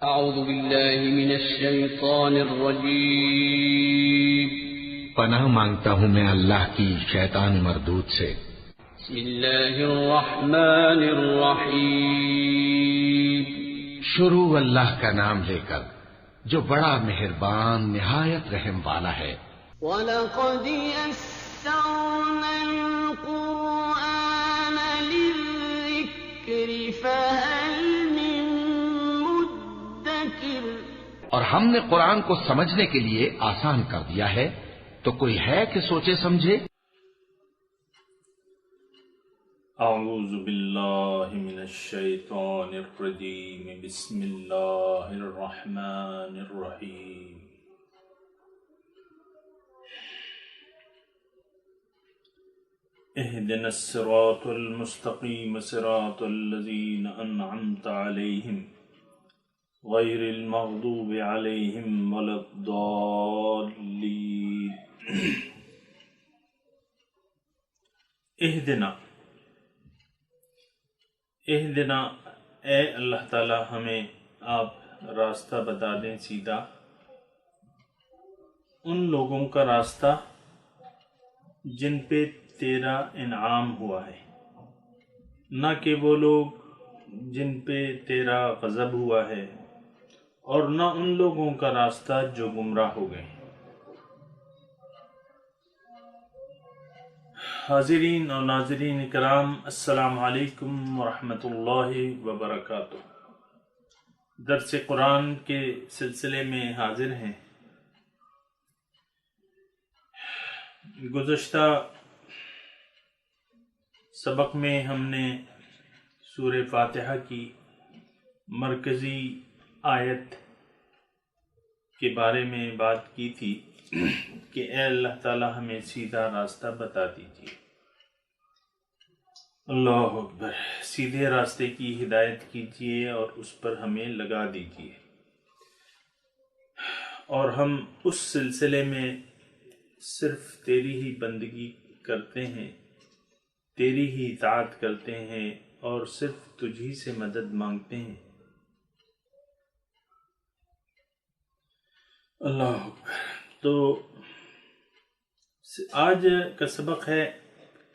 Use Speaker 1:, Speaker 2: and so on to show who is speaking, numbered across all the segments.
Speaker 1: أعوذ بالله من الشيطان الرجيم
Speaker 2: پناہ مانگتا ہوں میں اللہ کی شیطان مردود سے۔
Speaker 1: بسم الله الرحمن الرحيم
Speaker 2: شروع اللہ کا نام لے کر جو بڑا مہربان نہایت رحم والا ہے۔
Speaker 3: وَلَقَدْ يَسَّرْنَا الْقُرْآنَ لِلذِّكْرِ فَهَلْ مِن مُّدَّكِرٍ۔
Speaker 2: اور ہم نے قرآن کو سمجھنے کے لیے آسان کر دیا ہے، تو کوئی ہے کہ سوچے سمجھے؟
Speaker 4: اعوذ باللہ من الشیطان الرجیم، بسم اللہ الرحمن الرحیم۔ اهدنا الصراط المستقیم صراط الذین انعمت علیہم غیر المغضوب علیہم ولا الضالین۔ اہدنا اے اللہ تعالی ہمیں آپ راستہ بتا دیں سیدھا، ان لوگوں کا راستہ جن پہ تیرا انعام ہوا ہے، نہ کہ وہ لوگ جن پہ تیرا غضب ہوا ہے، اور نہ ان لوگوں کا راستہ جو گمراہ ہو گئے۔ حاضرین اور ناظرین کرام، السلام علیکم ورحمۃ اللہ وبرکاتہ۔ درس قرآن کے سلسلے میں حاضر ہیں۔ گزشتہ سبق میں ہم نے سورہ فاتحہ کی مرکزی آیت کے بارے میں بات کی تھی کہ اے اللہ تعالی ہمیں سیدھا راستہ بتا دیجیے۔ اللہ اکبر، سیدھے راستے کی ہدایت کیجیے اور اس پر ہمیں لگا دیجیے۔ اور ہم اس سلسلے میں صرف تیری ہی بندگی کرتے ہیں، تیری ہی اطاعت کرتے ہیں اور صرف تجھی سے مدد مانگتے ہیں۔ اللہ اکبر۔ تو آج کا سبق ہے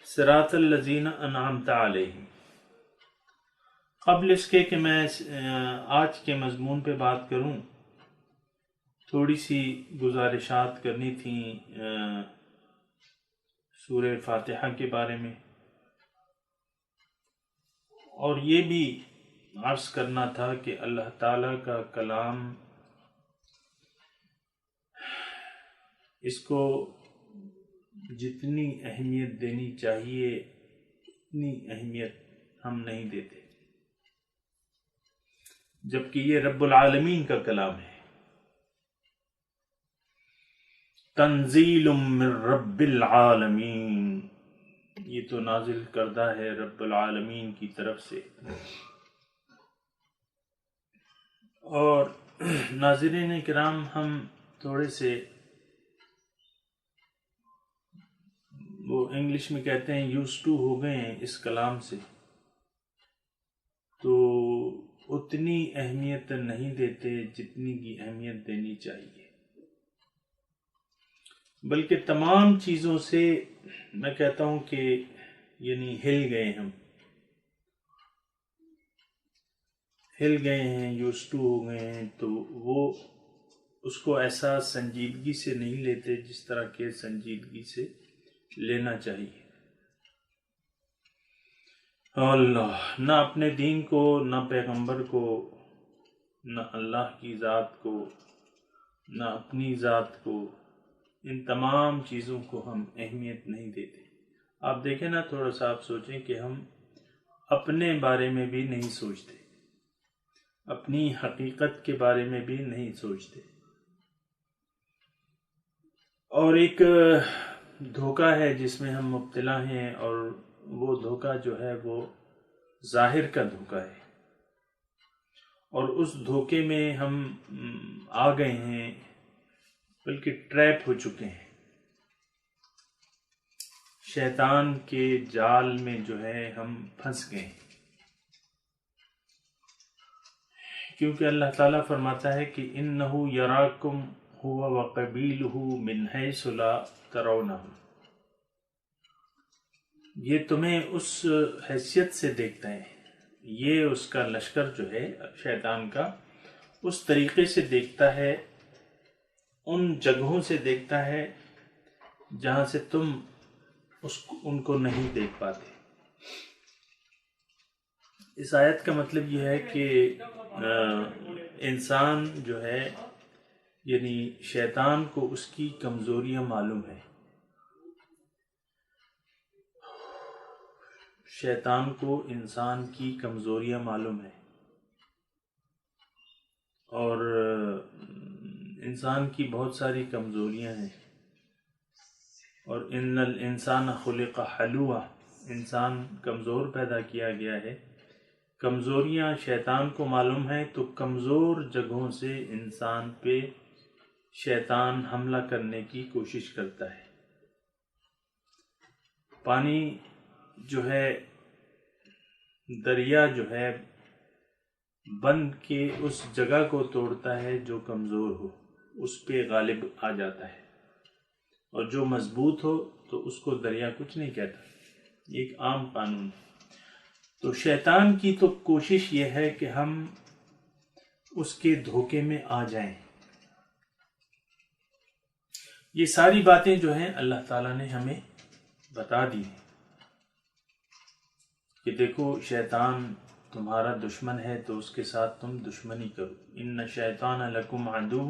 Speaker 4: صراط الذین انعمت علیہم۔ قبل اس کے کہ میں آج کے مضمون پہ بات کروں، تھوڑی سی گزارشات کرنی تھیں سورہ فاتحہ کے بارے میں، اور یہ بھی عرض کرنا تھا کہ اللہ تعالیٰ کا کلام، اس کو جتنی اہمیت دینی چاہیے اتنی اہمیت ہم نہیں دیتے، جبکہ یہ رب العالمین کا کلام ہے۔ تنزیل من رب العالمین، یہ تو نازل کردہ ہے رب العالمین کی طرف سے۔ اور ناظرین کرام، ہم تھوڑے سے وہ انگلش میں کہتے ہیں یوز ٹو ہو گئے ہیں اس کلام سے، تو اتنی اہمیت نہیں دیتے جتنی کی اہمیت دینی چاہیے، بلکہ تمام چیزوں سے میں کہتا ہوں کہ یعنی ہل گئے ہیں، یوز ٹو ہو گئے ہیں، تو وہ اس کو ایسا سنجیدگی سے نہیں لیتے جس طرح کے سنجیدگی سے لینا چاہیے۔ اللہ، نہ اپنے دین کو، نہ پیغمبر کو، نہ اللہ کی ذات کو، نہ اپنی ذات کو، ان تمام چیزوں کو ہم اہمیت نہیں دیتے۔ آپ دیکھیں نا، تھوڑا سا آپ سوچیں کہ ہم اپنے بارے میں بھی نہیں سوچتے، اپنی حقیقت کے بارے میں بھی نہیں سوچتے۔ اور ایک دھوکہ ہے جس میں ہم مبتلا ہیں، اور وہ دھوکہ جو ہے وہ ظاہر کا دھوکہ ہے، اور اس دھوکے میں ہم آ گئے ہیں، بلکہ ٹریپ ہو چکے ہیں، شیطان کے جال میں جو ہے ہم پھنس گئے ہیں۔ کیونکہ اللہ تعالیٰ فرماتا ہے کہ انہو یراکم ہوا وقبیلہ من حیث لا ترونہم، یہ تمہیں اس حیثیت سے دیکھتا ہے، یہ اس کا لشکر جو ہے شیطان کا اس طریقے سے دیکھتا ہے، ان جگہوں سے دیکھتا ہے جہاں سے تم ان کو نہیں دیکھ پاتے۔ اس آیت کا مطلب یہ ہے کہ انسان جو ہے یعنی شیطان کو اس کی کمزوریاں معلوم ہے، شیطان کو انسان کی کمزوریاں معلوم ہے، اور انسان کی بہت ساری کمزوریاں ہیں، اور ان الانسان خلق حلوعا، انسان کمزور پیدا کیا گیا ہے۔ کمزوریاں شیطان کو معلوم ہیں تو کمزور جگہوں سے انسان پہ شیطان حملہ کرنے کی کوشش کرتا ہے۔ پانی جو ہے، دریا جو ہے، بند کے اس جگہ کو توڑتا ہے جو کمزور ہو، اس پہ غالب آ جاتا ہے، اور جو مضبوط ہو تو اس کو دریا کچھ نہیں کہتا۔ یہ ایک عام قانون ہے۔ تو شیطان کی تو کوشش یہ ہے کہ ہم اس کے دھوکے میں آ جائیں۔ یہ ساری باتیں جو ہیں اللہ تعالیٰ نے ہمیں بتا دی کہ دیکھو شیطان تمہارا دشمن ہے تو اس کے ساتھ تم دشمنی کرو۔ ان الشیطان لکم عدو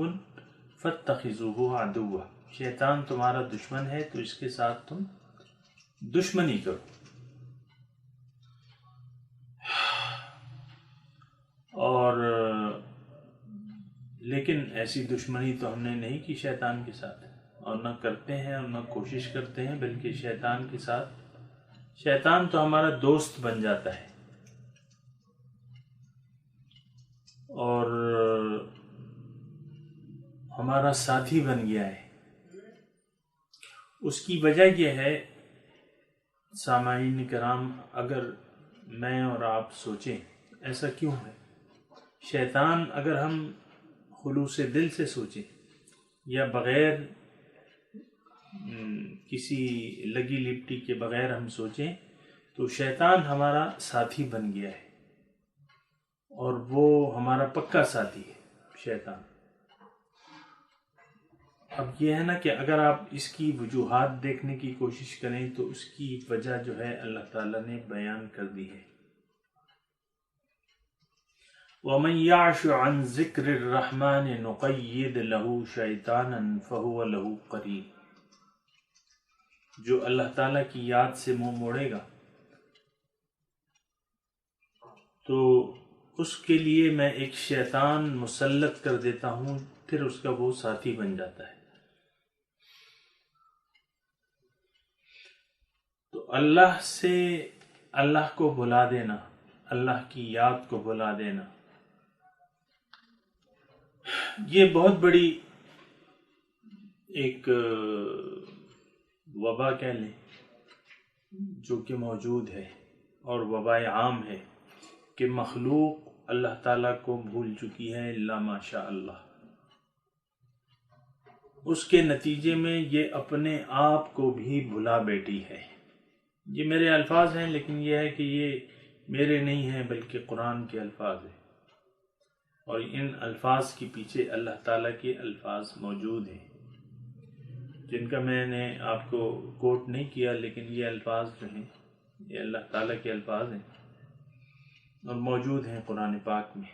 Speaker 4: فاتخذوہ عدوا، شیطان تمہارا دشمن ہے تو اس کے ساتھ تم دشمنی کرو۔ اور لیکن ایسی دشمنی تو ہم نے نہیں کی شیطان کے ساتھ، اور نہ کرتے ہیں اور نہ کوشش کرتے ہیں، بلکہ شیطان کے ساتھ، شیطان تو ہمارا دوست بن جاتا ہے، اور ہمارا ساتھی بن گیا ہے۔ اس کی وجہ یہ ہے سامعین کرام، اگر میں اور آپ سوچیں ایسا کیوں ہے؟ شیطان اگر ہم خلوص دل سے سوچیں یا بغیر کسی لگی لپٹی کے بغیر ہم سوچیں تو شیطان ہمارا ساتھی بن گیا ہے، اور وہ ہمارا پکا ساتھی ہے شیطان۔ اب یہ ہے نا کہ اگر آپ اس کی وجوہات دیکھنے کی کوشش کریں تو اس کی وجہ جو ہے اللہ تعالیٰ نے بیان کر دی ہے۔ وَمَنْ يَعْشُ عَنْ ذِكْرِ الرَّحْمَنِ نُقَيِّدْ لَهُ شَيْطَانًا فَهُوَ لَهُ قَرِينٌ، جو اللہ تعالیٰ کی یاد سے منہ موڑے گا تو اس کے لیے میں ایک شیطان مسلط کر دیتا ہوں، پھر اس کا وہ ساتھی بن جاتا ہے۔ تو اللہ سے اللہ کو بھلا دینا، اللہ کی یاد کو بھلا دینا، یہ بہت بڑی ایک وبا کہہ لیں جو کہ موجود ہے، اور وبا عام ہے کہ مخلوق اللہ تعالیٰ کو بھول چکی ہے الا ماشاء اللہ۔ اس کے نتیجے میں یہ اپنے آپ کو بھی بھلا بیٹھی ہے۔ یہ میرے الفاظ ہیں، لیکن یہ ہے کہ یہ میرے نہیں ہیں بلکہ قرآن کے الفاظ ہیں، اور ان الفاظ کے پیچھے اللہ تعالیٰ کے الفاظ موجود ہیں جن کا میں نے آپ کو کوٹ نہیں کیا، لیکن یہ الفاظ جو ہیں یہ اللہ تعالیٰ کے الفاظ ہیں اور موجود ہیں قرآن پاک میں۔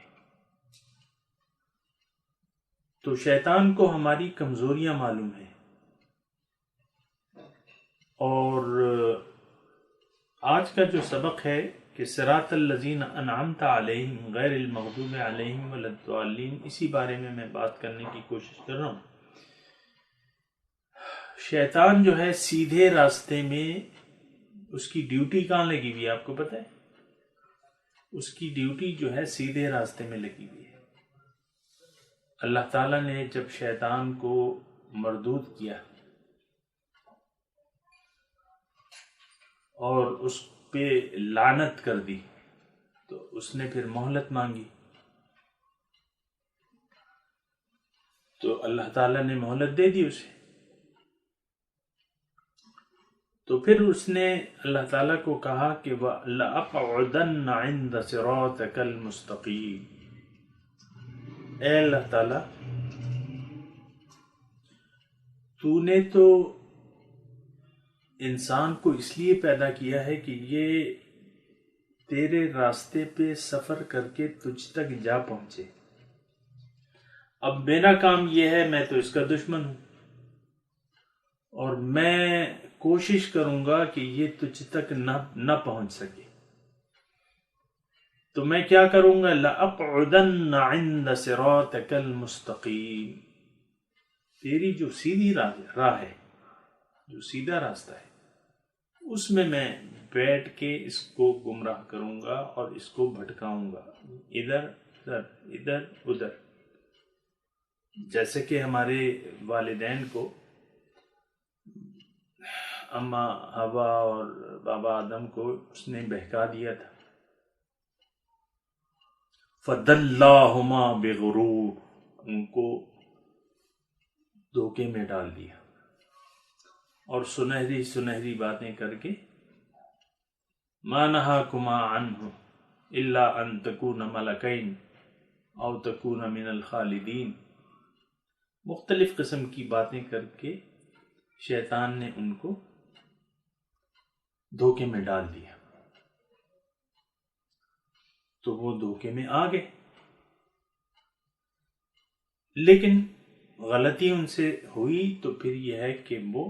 Speaker 4: تو شیطان کو ہماری کمزوریاں معلوم ہیں، اور آج کا جو سبق ہے کہ صراط الذین انعمت علیہم غیر المغضوب علیہم ولا الضالین، اسی بارے میں میں بات کرنے کی کوشش کر رہا ہوں۔ شیطان جو ہے سیدھے راستے میں، اس کی ڈیوٹی کہاں لگی ہوئی ہے آپ کو پتہ ہے؟ اس کی ڈیوٹی جو ہے سیدھے راستے میں لگی ہوئی ہے۔ اللہ تعالیٰ نے جب شیطان کو مردود کیا اور اس پہ لعنت کر دی تو اس نے پھر مہلت مانگی تو اللہ تعالیٰ نے مہلت دے دی اسے. تو پھر اس نے اللہ تعالیٰ کو کہا کہ لَأَقْعُدَنَّ عِنْدَ صِرَاطِكَ الْمُسْتَقِيمِ. اے اللہ تعالیٰ، تو نے تو انسان کو اس لیے پیدا کیا ہے کہ یہ تیرے راستے پہ سفر کر کے تجھ تک جا پہنچے. اب میرا کام یہ ہے، میں تو اس کا دشمن ہوں، اور میں کوشش کروں گا کہ یہ تجھ تک نہ پہنچ سکے. تو میں کیا کروں گا؟ لَأَقْعُدَنَّ عِنْدَ صِرَاطِكَ الْمُسْتَقِيمِ. تیری جو سیدھی راہ ہے، جو سیدھا راستہ ہے، اس میں بیٹھ کے اس کو گمراہ کروں گا اور اس کو بھٹکاؤں گا ادھر ادھر. جیسے کہ ہمارے والدین کو اماں حوا اور بابا آدم کو اس نے بہکا دیا تھا. فَدَلَّاهُمَا بِغُرُورٍ. ان کو دھوکے میں ڈال دیا اور سنہری باتیں کر کے مَا نَهَاكُمَا عَنْهُ إِلَّا أَن تَكُونَ مَلَكَيْنِ أَوْ تَكُونَ مِنَ الْخَالِدِينَ. مختلف قسم کی باتیں کر کے شیطان نے ان کو دھوکے میں ڈال دیا. تو وہ دھوکے میں آ گئے، لیکن غلطی ان سے ہوئی. تو پھر یہ ہے کہ وہ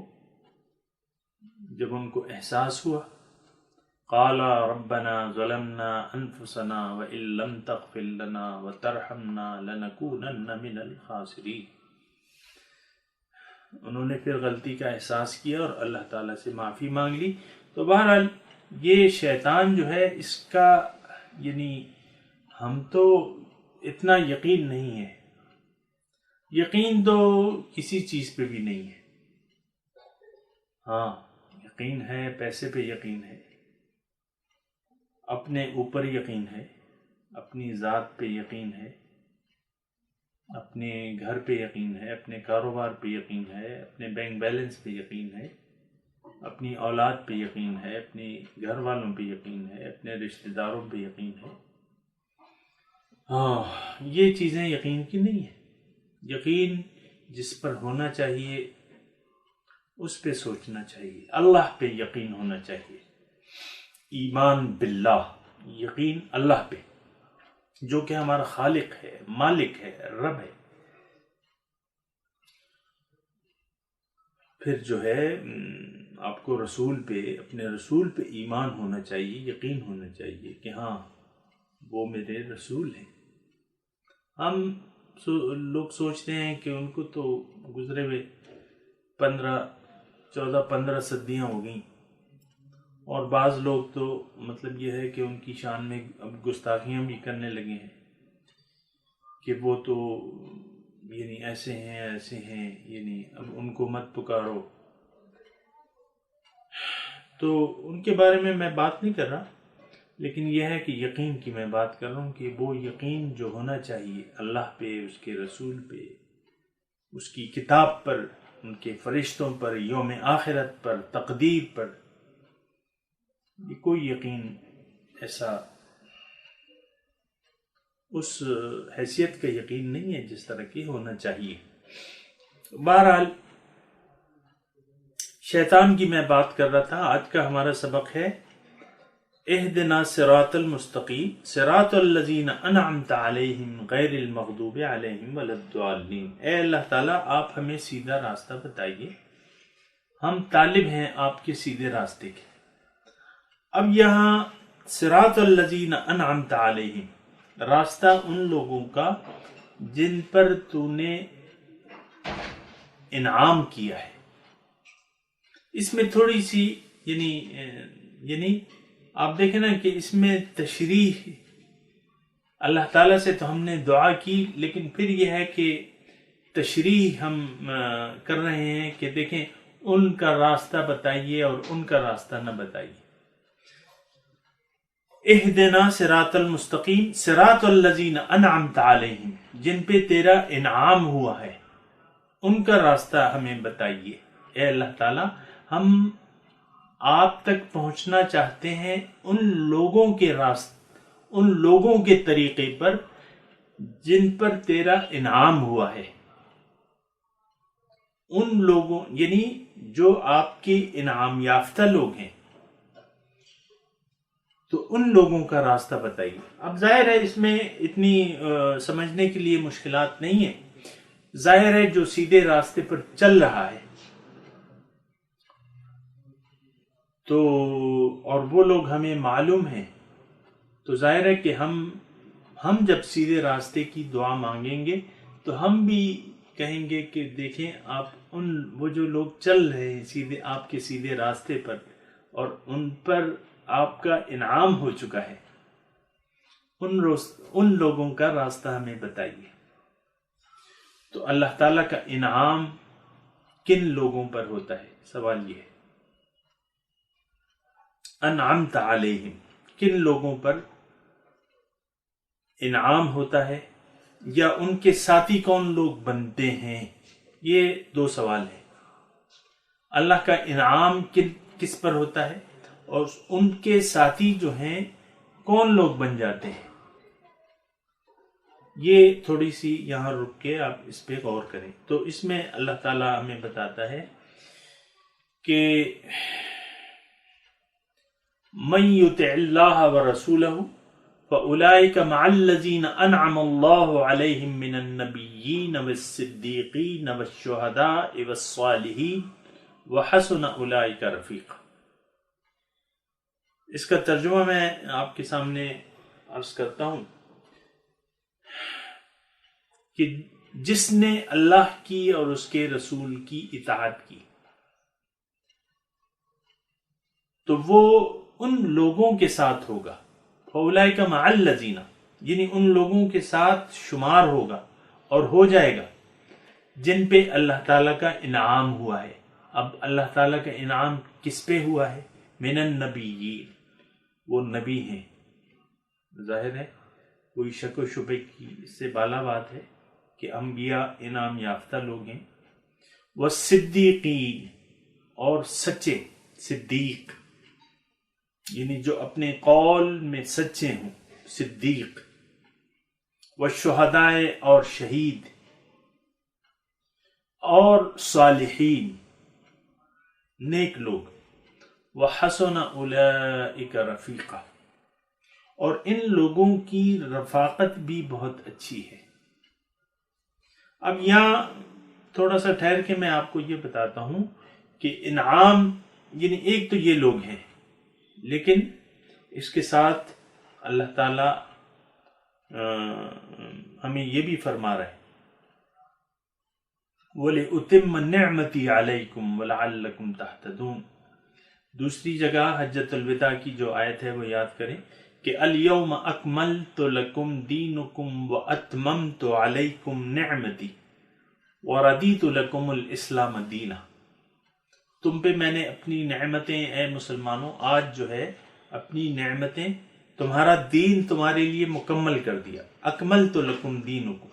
Speaker 4: جب ان کو احساس ہوا، قال ربنا ظلمنا انفسنا وان لم تغفر لنا وترحمنا لنكونن من الخاسرین. انہوں نے پھر غلطی کا احساس کیا اور اللہ تعالیٰ سے معافی مانگ لی. تو بہرحال یہ شیطان جو ہے، اس کا یعنی ہم تو اتنا یقین نہیں ہے. یقین تو کسی چیز پہ بھی نہیں ہے. ہاں یقین ہے، پیسے پہ یقین ہے، اپنے اوپر یقین ہے، اپنی ذات پہ یقین ہے، اپنے گھر پہ یقین ہے، اپنے کاروبار پہ یقین ہے، اپنے بینک بیلنس پہ یقین ہے، اپنی اولاد پہ یقین ہے، اپنے گھر والوں پہ یقین ہے، اپنے رشتہ داروں پہ یقین ہے. ہاں یہ چیزیں یقین کی نہیں ہیں. یقین جس پر ہونا چاہیے اس پہ سوچنا چاہیے. اللہ پہ یقین ہونا چاہیے. ایمان باللہ، یقین اللہ پہ جو کہ ہمارا خالق ہے، مالک ہے، رب ہے. پھر جو ہے آپ کو رسول پہ، اپنے رسول پہ ایمان ہونا چاہیے، یقین ہونا چاہیے کہ ہاں وہ میرے رسول ہیں. ہم لوگ سوچتے ہیں کہ ان کو تو گزرے ہوئے 15 صدیاں ہو گئیں، اور بعض لوگ تو مطلب یہ ہے کہ ان کی شان میں اب گستاخیاں بھی کرنے لگے ہیں کہ وہ تو یعنی ایسے ہیں یعنی اب ان کو مت پکارو. تو ان کے بارے میں بات نہیں کر رہا، لیکن یہ ہے کہ یقین کی میں بات کر رہا ہوں کہ وہ یقین جو ہونا چاہیے اللہ پہ، اس کے رسول پہ، اس کی کتاب پر، ان کے فرشتوں پر، یوم آخرت پر، تقدیر پر، یہ کوئی یقین ایسا اس حیثیت کا یقین نہیں ہے جس طرح کی ہونا چاہیے. بہرحال شیطان کی میں بات کر رہا تھا. آج کا ہمارا سبق ہے اہدنا صراط المستقیم صراط الذین انعمت علیہم غیر المغضوب علیہم ولا الضالین. اے اللہ تعالیٰ آپ ہمیں سیدھا راستہ بتائیے، ہم طالب ہیں آپ کے سیدھے راستے کے. اب یہاں صراط الذین انعمت علیہم، راستہ ان لوگوں کا جن پر تو نے انعام کیا ہے. اس میں تھوڑی سی یعنی آپ دیکھیں نا کہ اس میں تشریح، اللہ تعالیٰ سے تو ہم نے دعا کی، لیکن پھر یہ ہے کہ تشریح ہم کر رہے ہیں کہ دیکھیں ان کا راستہ بتائیے اور ان کا راستہ نہ بتائیے. اہدنا صراط المستقیم صراط الذین انعمت علیہم، جن پہ تیرا انعام ہوا ہے. ان کا راستہ ہمیں بتائیے۔ اے اللہ تعالیٰ، ہم آپ تک پہنچنا چاہتے ہیں ان لوگوں کے طریقے پر جن پر تیرا انعام ہوا ہے، ان لوگوں یعنی جو آپ کے انعام یافتہ لوگ ہیں، تو ان لوگوں کا راستہ بتائیے۔ اب ظاہر ہے اس میں اتنی سمجھنے کے لیے مشکلات نہیں ہے، ظاہر ہے جو سیدھے راستے پر چل رہا ہے تو اور وہ لوگ ہمیں معلوم ہیں، تو ظاہر ہے کہ ہم جب سیدھے راستے کی دعا مانگیں گے تو ہم بھی کہیں گے کہ دیکھیں آپ وہ جو لوگ چل رہے ہیں سیدھے آپ کے سیدھے راستے پر اور ان پر آپ کا انعام ہو چکا ہے، ان لوگوں کا راستہ ہمیں بتائیے۔ تو اللہ تعالیٰ کا انعام کن لوگوں پر ہوتا ہے؟ سوال یہ ہے، انعمت علیہم، کن لوگوں پر انعام ہوتا ہے، یا ان کے ساتھی کون لوگ بنتے ہیں؟ یہ دو سوال ہیں۔ اللہ کا انعام کس پر ہوتا ہے اور ان کے ساتھی جو ہیں کون لوگ بن جاتے ہیں؟ یہ تھوڑی سی یہاں رک کے آپ اس پہ غور کریں۔ تو اس میں اللہ تعالیٰ ہمیں بتاتا ہے کہ من یطع اللہ ورسولہ فأولئک مع الذین انعم اللہ علیہم من النبیین والصدیقین والشہداء والصالحین وحسن اولئک رفیقا۔ اس کا ترجمہ میں آپ کے سامنے عرض کرتا ہوں کہ جس نے اللہ کی اور اس کے رسول کی اطاعت کی تو وہ ان لوگوں کے ساتھ ہوگا، فَأُولَئِكَ مَعَ الَّذِينَ، یعنی ان لوگوں کے ساتھ شمار ہوگا اور ہو جائے گا جن پہ اللہ تعالیٰ کا انعام ہوا ہے۔ اب اللہ تعالیٰ کا انعام کس پہ ہوا ہے؟ من النبیین، وہ نبی ہیں، ظاہر ہے کوئی شک و شبہ کی اس سے بالا بات ہے کہ انبیاء انعام یافتہ لوگ ہیں۔ والصدیقین، اور سچے، صدیق یعنی جو اپنے قول میں سچے ہوں، صدیق۔ والشہداء، اور شہید، اور صالحین، نیک لوگ۔ وحسن اولئک رفیقا، اور ان لوگوں کی رفاقت بھی بہت اچھی ہے۔ اب یہاں تھوڑا سا ٹھہر کے میں آپ کو یہ بتاتا ہوں کہ انعام یعنی ایک تو یہ لوگ ہیں، لیکن اس کے ساتھ اللہ تعالی ہمیں یہ بھی فرما رہا ہے وَلِأُتِمَّ نِعْمَتِي عَلَيْكُمْ وَلَعَلَّكُمْ تَهْتَدُونَ۔ دوسری جگہ حجۃ الوداع کی جو آیت ہے وہ یاد کریں کہ الْيَوْمَ أَكْمَلْتُ لَكُمْ دِينُكُمْ وَأَتْمَمْتُ عَلَيْكُمْ نِعْمَتِي وَرَضِيتُ لَكُمُ الْإِسْلَامَ دِينًا۔ تم پہ میں نے اپنی نعمتیں، اے مسلمانوں، آج جو ہے اپنی نعمتیں، تمہارا دین تمہارے لیے مکمل کر دیا۔ اکملت لکم دینکم،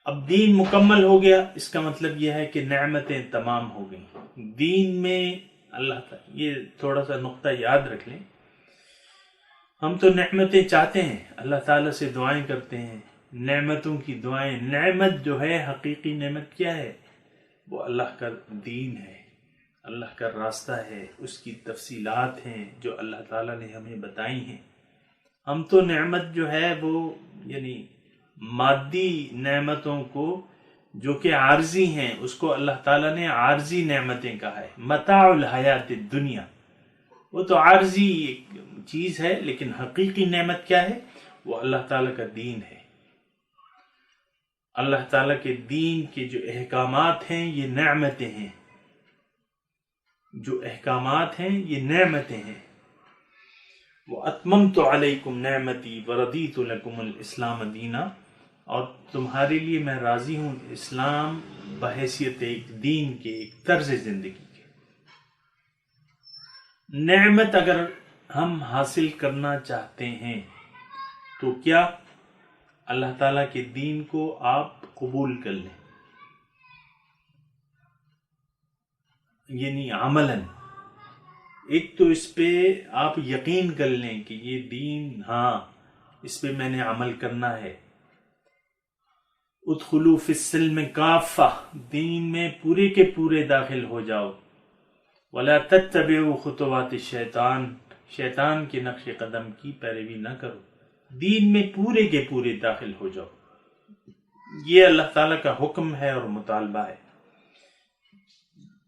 Speaker 4: اب دین مکمل ہو گیا، اس کا مطلب یہ ہے کہ نعمتیں تمام ہو گئیں دین میں۔ اللہ تعالیٰ، یہ تھوڑا سا نقطہ یاد رکھ لیں، ہم تو نعمتیں چاہتے ہیں، اللہ تعالیٰ سے دعائیں کرتے ہیں، نعمتوں کی دعائیں۔ نعمت جو ہے، حقیقی نعمت کیا ہے؟ وہ اللہ کا دین ہے، اللہ کا راستہ ہے، اس کی تفصیلات ہیں جو اللہ تعالیٰ نے ہمیں بتائی ہیں۔ ہم تو نعمت جو ہے وہ یعنی مادی نعمتوں کو جو کہ عارضی ہیں، اس کو اللہ تعالیٰ نے عارضی نعمتیں کہا ہے، متاع الحیات الدنیا، وہ تو عارضی ایک چیز ہے، لیکن حقیقی نعمت کیا ہے؟ وہ اللہ تعالیٰ کا دین ہے۔ اللہ تعالیٰ کے دین کے جو احکامات ہیں یہ نعمتیں ہیں، جو احکامات ہیں یہ نعمتیں ہیں۔ وَأَتْمَمْتُ عَلَيْكُمْ نِعْمَتِي وَرَضِيتُ لَكُمُ الْإِسْلَامَ دِينًا، اور تمہارے لیے میں راضی ہوں اسلام بحیثیت ایک دین کے، ایک طرز زندگی کے۔ نعمت اگر ہم حاصل کرنا چاہتے ہیں تو کیا؟ اللہ تعالیٰ کے دین کو آپ قبول کر لیں، یعنی عملاً، ایک تو اس پہ آپ یقین کر لیں کہ یہ دین، ہاں اس پہ میں نے عمل کرنا ہے. ادخلوا فی السلم کافہ، دین میں پورے کے پورے داخل ہو جاؤ. ولا تتبعوا خطوات الشیطان، شیطان کے نقش قدم کی پیروی نہ کرو، دین میں پورے کے پورے داخل ہو جاؤ. یہ اللہ تعالیٰ کا حکم ہے اور مطالبہ ہے.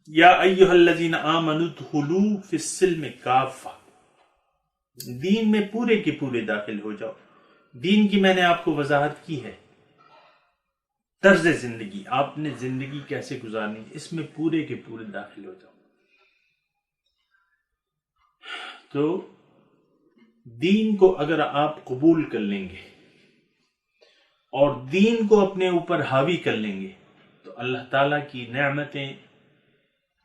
Speaker 4: یا ایھا الذین آمنوا ادخلوا فی السلم کافہ، دین میں پورے کے پورے داخل ہو جاؤ. دین کی میں نے آپ کو وضاحت کی ہے. طرز زندگی، آپ نے زندگی کیسے گزارنی، اس میں پورے کے پورے داخل ہو جاؤ. تو دین کو اگر آپ قبول کر لیں گے اور دین کو اپنے اوپر حاوی کر لیں گے تو اللہ تعالیٰ کی نعمتیں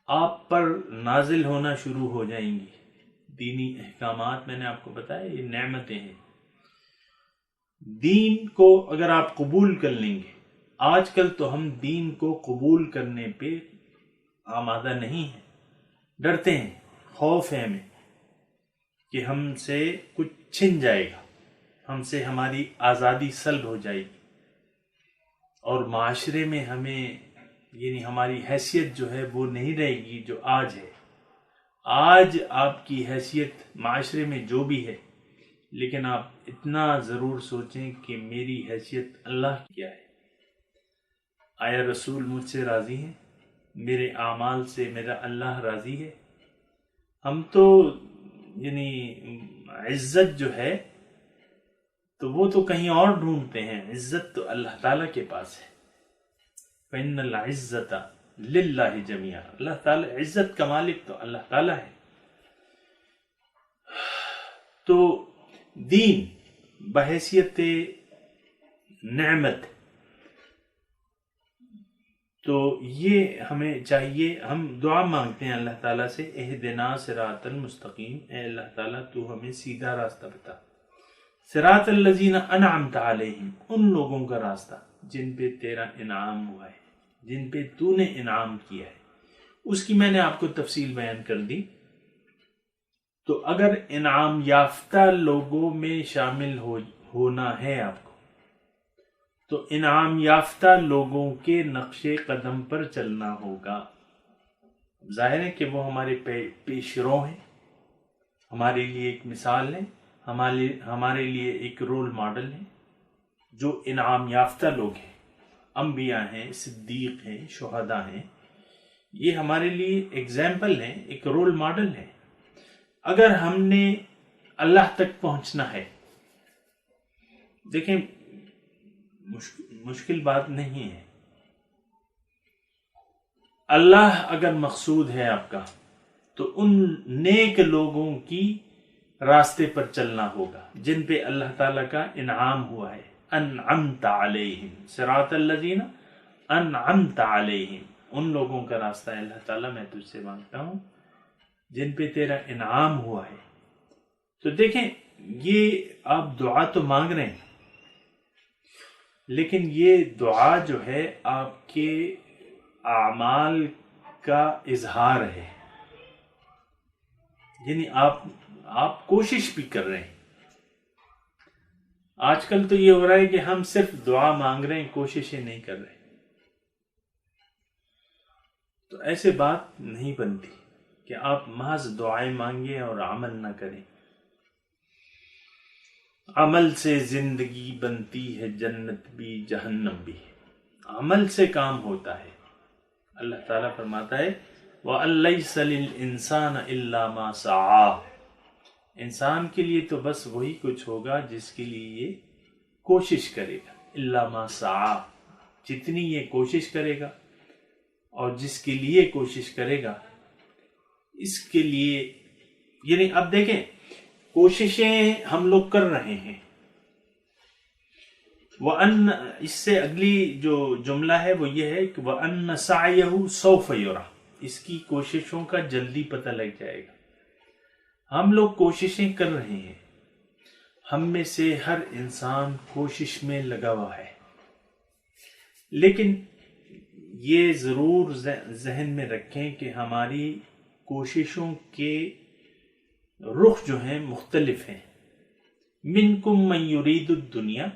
Speaker 4: آپ پر نازل ہونا شروع ہو جائیں گی. دینی احکامات میں نے آپ کو بتایا یہ نعمتیں ہیں. دین کو اگر آپ قبول کر لیں گے، آج کل تو ہم دین کو قبول کرنے پہ آمادہ نہیں ہیں، ڈرتے ہیں، خوف ہے ہمیں کہ ہم سے کچھ چھن جائے گا، ہم سے ہماری آزادی سلب ہو جائے گی، اور معاشرے میں ہمیں یعنی ہماری حیثیت جو ہے وہ نہیں رہے گی جو آج ہے. آج آپ کی حیثیت معاشرے میں جو بھی ہے، لیکن آپ اتنا ضرور سوچیں کہ میری حیثیت اللہ کی کیا ہے. آیا رسول مجھ سے راضی ہیں؟ میرے اعمال سے میرا اللہ راضی ہے؟ ہم تو یعنی عزت جو ہے تو وہ تو کہیں اور ڈھونڈتے ہیں، عزت تو اللہ تعالیٰ کے پاس ہے. فَإِنَّ الْعِزَّةَ لِلَّهِ جَمِيعًا، اللہ تعالیٰ، عزت کا مالک تو اللہ تعالیٰ ہے. تو دین بحیثیت نعمت، تو یہ ہمیں چاہیے، ہم دعا مانگتے ہیں اللہ تعالیٰ سے، اہدنا صراط المستقیم، اے اللہ تعالیٰ تو ہمیں سیدھا راستہ بتا. صراط الذین انعمت علیہم، ان لوگوں کا راستہ جن پہ تیرا انعام ہوا ہے، جن پہ تو نے انعام کیا ہے. اس کی میں نے آپ کو تفصیل بیان کر دی. تو اگر انعام یافتہ لوگوں میں شامل ہونا ہے آپ کو، تو انعام یافتہ لوگوں کے نقش قدم پر چلنا ہوگا. ظاہر ہے کہ وہ ہمارے پیش رو ہیں، ہمارے لیے ایک مثال ہے، ہمارے لیے ایک رول ماڈل ہے. جو انعام یافتہ لوگ ہیں، انبیاء ہیں، صدیق ہیں، شہداء ہیں، یہ ہمارے لیے ایگزامپل ہیں، ایک رول ماڈل ہے. اگر ہم نے اللہ تک پہنچنا ہے، دیکھیں مشکل بات نہیں ہے. اللہ اگر مقصود ہے آپ کا تو ان نیک لوگوں کی راستے پر چلنا ہوگا جن پہ اللہ تعالیٰ کا انعام ہوا ہے. انعمت علیہم، صراط الذین انعمت علیہم، ان لوگوں کا راستہ ہے اللہ تعالیٰ میں تجھ سے مانگتا ہوں جن پہ تیرا انعام ہوا ہے. تو دیکھیں یہ آپ دعا تو مانگ رہے ہیں، لیکن یہ دعا جو ہے آپ کے اعمال کا اظہار ہے. یعنی آپ کوشش بھی کر رہے ہیں. آج کل تو یہ ہو رہا ہے کہ ہم صرف دعا مانگ رہے ہیں، کوششیں نہیں کر رہے. تو ایسے بات نہیں بنتی کہ آپ محض دعائیں مانگیں اور عمل نہ کریں. عمل سے زندگی بنتی ہے، جنت بھی جہنم بھی. عمل سے کام ہوتا ہے. اللہ تعالیٰ فرماتا ہے وَأَن لَيْسَ لِلْإِنسَانَ إِلَّا مَا سَعَىٰ، انسان کے لیے تو بس وہی کچھ ہوگا جس کے لیے یہ کوشش کرے گا. إِلَّا مَا سَعَىٰ، جتنی یہ کوشش کرے گا اور جس کے لیے کوشش کرے گا اس کے لیے. یعنی اب دیکھیں کوششیں ہم لوگ کر رہے ہیں. وَأَنَّ، اس سے اگلی جو جملہ ہے وہ یہ ہے کہ وَأَنَّ سَعْيَهُ سَوْفَ يُرَىٰ، اس کی کوششوں کا جلدی پتہ لگ جائے گا. ہم لوگ کوششیں کر رہے ہیں. ہم میں سے ہر انسان کوشش میں لگا ہوا ہے، لیکن یہ ضرور ذہن میں رکھیں کہ ہماری کوششوں کے رخ جو ہیں مختلف ہیں. منکم من یرید الدنیا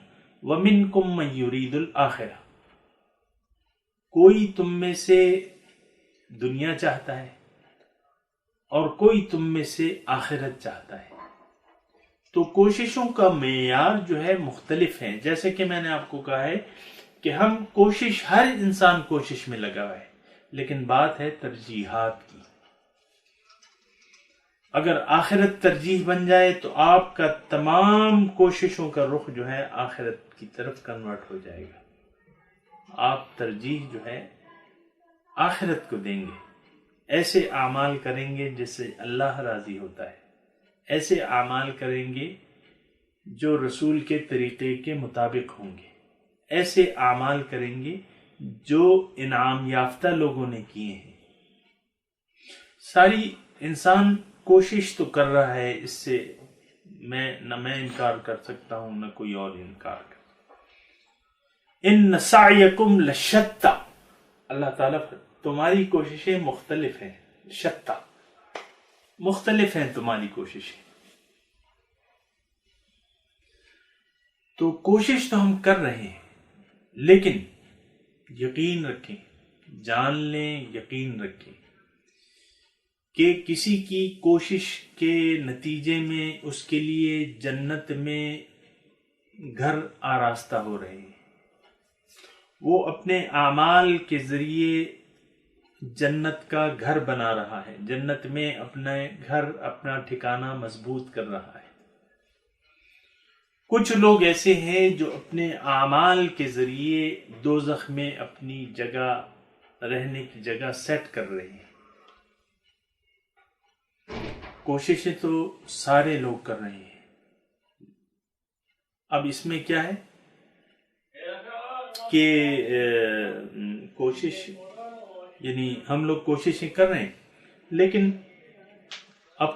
Speaker 4: ومنکم من یرید الآخرہ. کوئی تم میں سے دنیا چاہتا ہے اور کوئی تم میں سے آخرت چاہتا ہے. تو کوششوں کا معیار جو ہے مختلف ہیں. جیسے کہ میں نے آپ کو کہا ہے کہ ہر انسان کوشش میں لگا ہوا ہے، لیکن بات ہے ترجیحات کی. اگر آخرت ترجیح بن جائے تو آپ کا تمام کوششوں کا رخ جو ہے آخرت کی طرف کنورٹ ہو جائے گا. آپ ترجیح جو ہے آخرت کو دیں گے. ایسے اعمال کریں گے جس سے اللہ راضی ہوتا ہے. ایسے اعمال کریں گے جو رسول کے طریقے کے مطابق ہوں گے. ایسے اعمال کریں گے جو انعام یافتہ لوگوں نے کیے ہیں. ساری انسان کوشش تو کر رہا ہے، اس سے نہ میں انکار کر سکتا ہوں نہ کوئی اور انکار کر. ان سعیکم لشتی، اللہ تعالیٰ تمہاری کوششیں مختلف ہیں. شتی، مختلف ہیں تمہاری کوششیں. تو کوشش تو ہم کر رہے ہیں، لیکن یقین رکھیں، جان لیں، یقین رکھیں کہ کسی کی کوشش کے نتیجے میں اس کے لیے جنت میں گھر آراستہ ہو رہے ہیں. وہ اپنے اعمال کے ذریعے جنت کا گھر بنا رہا ہے، جنت میں اپنا گھر، اپنا ٹھکانہ مضبوط کر رہا ہے. کچھ لوگ ایسے ہیں جو اپنے اعمال کے ذریعے دوزخ میں اپنی جگہ، رہنے کی جگہ سیٹ کر رہے ہیں. کوششیں تو سارے لوگ کر رہے ہیں. اب اس میں کیا ہے کہ کوشش، یعنی ہم لوگ کوششیں کر رہے ہیں، لیکن اب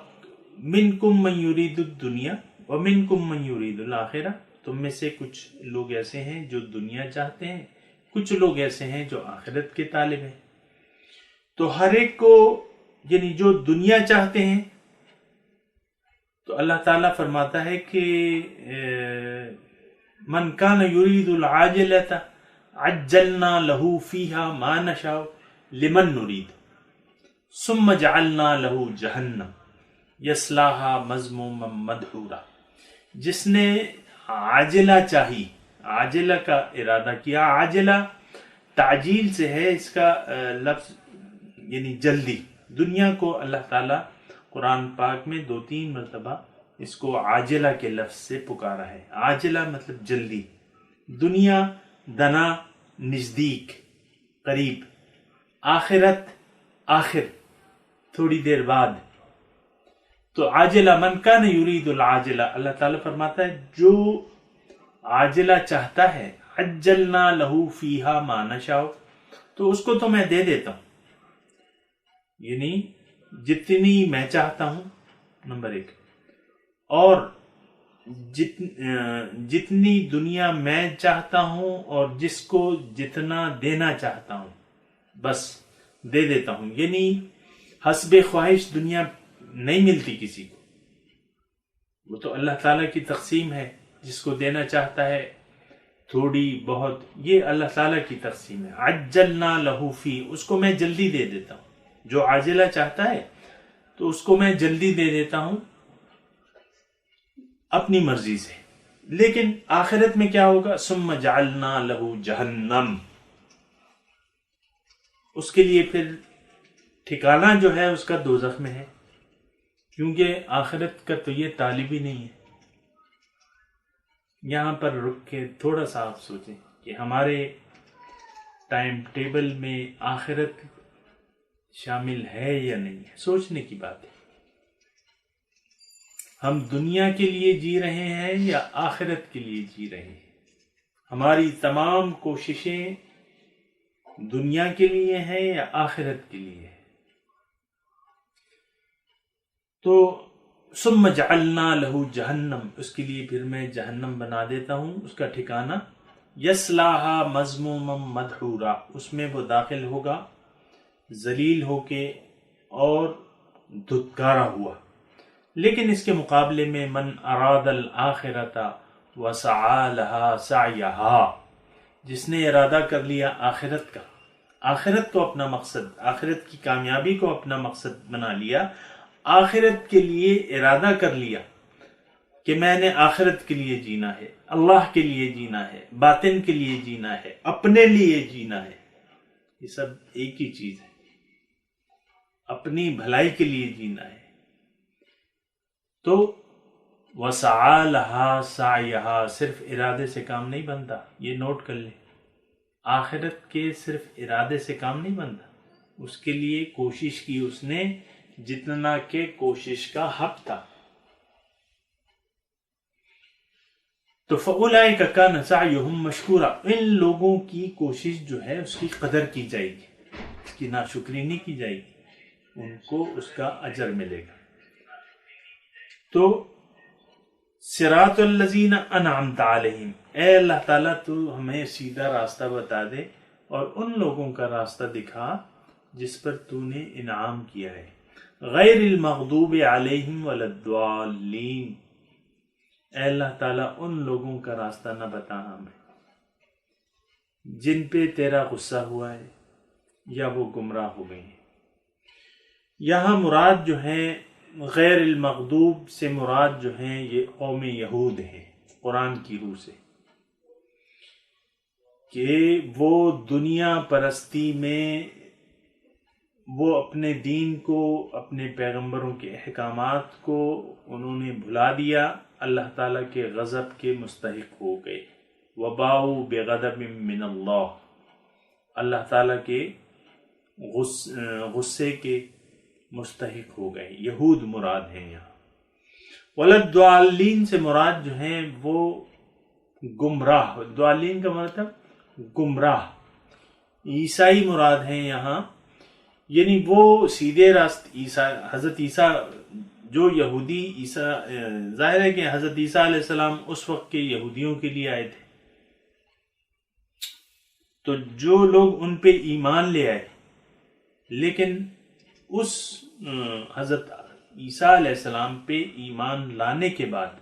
Speaker 4: منکم من یرید الدنیا ومنکم من یرید الآخرہ. تم میں سے کچھ لوگ ایسے ہیں جو دنیا چاہتے ہیں، کچھ لوگ ایسے ہیں جو آخرت کے طالب ہیں. تو ہر ایک کو، یعنی جو دنیا چاہتے ہیں، تو اللہ تعالیٰ فرماتا ہے کہ من کان یرید العاجلۃ عجلنا له فیہا ما نشاء لمن نرید ثم جعلنا له جہنم یصلاھا مذموما مدحورا. جس نے عاجلہ چاہی، عاجلہ کا ارادہ کیا، عاجلہ تعجیل سے ہے، اس کا لفظ یعنی جلدی. دنیا کو اللہ تعالیٰ قرآن پاک میں 2-3 مرتبہ اس کو عاجلہ کے لفظ سے پکارا ہے. عاجلہ مطلب جلدی. دنیا دنا، نزدیک، قریب. آخرت آخر، تھوڑی دیر بعد. تو عاجلہ، من کان یرید العاجلہ، اللہ تعالیٰ فرماتا ہے جو عاجلہ چاہتا ہے، عجلنا لہ فیہا ما نشاء، تو اس کو تو میں دے دیتا ہوں. یعنی جتنی میں چاہتا ہوں، نمبر 1، اور جتنی دنیا میں چاہتا ہوں اور جس کو جتنا دینا چاہتا ہوں، بس دے دیتا ہوں. یعنی حسب خواہش دنیا نہیں ملتی کسی کو، وہ تو اللہ تعالیٰ کی تقسیم ہے. جس کو دینا چاہتا ہے تھوڑی بہت، یہ اللہ تعالیٰ کی تقسیم ہے. عجلنا لہ فی، اس کو میں جلدی دے دیتا ہوں. جو عاجلہ چاہتا ہے تو اس کو میں جلدی دے دیتا ہوں اپنی مرضی سے. لیکن آخرت میں کیا ہوگا؟ ثم جعلنا لہ جہنم، اس کے لیے پھر ٹھکانہ جو ہے اس کا دوزخ میں ہے، کیونکہ آخرت کا تو یہ طالب ہی نہیں ہے. یہاں پر رک کے تھوڑا سا آپ سوچیں کہ ہمارے ٹائم ٹیبل میں آخرت شامل ہے یا نہیں ہے. سوچنے کی بات ہے. ہم دنیا کے لیے جی رہے ہیں یا آخرت کے لیے جی رہے ہیں؟ ہماری تمام کوششیں دنیا کے لیے ہیں یا آخرت کے لیے ہے؟ تو ثم جعلنا لہ جہنم، اس کے لیے پھر میں جہنم بنا دیتا ہوں، اس کا ٹھکانہ یصلاھا مذموما مدحورا، اس میں وہ داخل ہوگا ذلیل ہو کے اور دھتکارا ہوا. لیکن اس کے مقابلے میں من اراد الآخرۃ وسعی لہا سعیہا، جس نے ارادہ کر لیا آخرت کا، آخرت کو اپنا مقصد، آخرت کی کامیابی کو اپنا مقصد بنا لیا، آخرت کے لیے ارادہ کر لیا کہ میں نے آخرت کے لیے جینا ہے، اللہ کے لیے جینا ہے، باطن کے لیے جینا ہے، اپنے لیے جینا ہے. یہ سب ایک ہی چیز ہے، اپنی بھلائی کے لیے جینا ہے. تو وسعی لہا سعیہا، صرف ارادے سے کام نہیں بنتا، یہ نوٹ کر لیں. آخرت کے صرف ارادے سے کام نہیں بنتا، اس کے لیے کوشش کی اس نے جتنا کہ کوشش کا حق تھا. تو فَأُولَئِكَ كَانَ سَعْيُهُمْ مَشْكُورًا، ان لوگوں کی کوشش جو ہے اس کی قدر کی جائے گی، اس کی ناشکری نہیں کی جائے گی، ان کو اس کا اجر ملے گا. تو صراط الذین انعمت علیہم، اے اللہ تعالیٰ تو ہمیں سیدھا راستہ بتا دے اور ان لوگوں کا راستہ دکھا جس پر تو نے انعام کیا ہے. غیر المغضوب علیہم ولا الضالین، اے اللہ تعالیٰ ان لوگوں کا راستہ نہ بتا ہمیں جن پہ تیرا غصہ ہوا ہے یا وہ گمراہ ہو گئے ہیں. یہاں مراد جو ہیں غیر المغضوب سے مراد جو ہیں یہ قوم یہود ہیں قرآن کی روح سے، کہ وہ دنیا پرستی میں وہ اپنے دین کو، اپنے پیغمبروں کے احکامات کو انہوں نے بھلا دیا، اللہ تعالیٰ کے غضب کے مستحق ہو گئے. وباؤ بغضب من اللہ، اللہ تعالیٰ کے غصے کے مستحق ہو گئے. یہود مراد ہیں یہاں. وللضالین سے مراد جو ہیں وہ گمراہ، ضالین کا مطلب گمراہ. عیسائی مراد ہیں یہاں، یعنی وہ سیدھے راستہ حضرت عیسیٰ جو یہودی عیسیٰ، ظاہر ہے کہ حضرت عیسیٰ علیہ السلام اس وقت کے یہودیوں کے لیے آئے تھے، تو جو لوگ ان پہ ایمان لے آئے لیکن اس حضرت عیسیٰ علیہ السلام پہ ایمان لانے کے بعد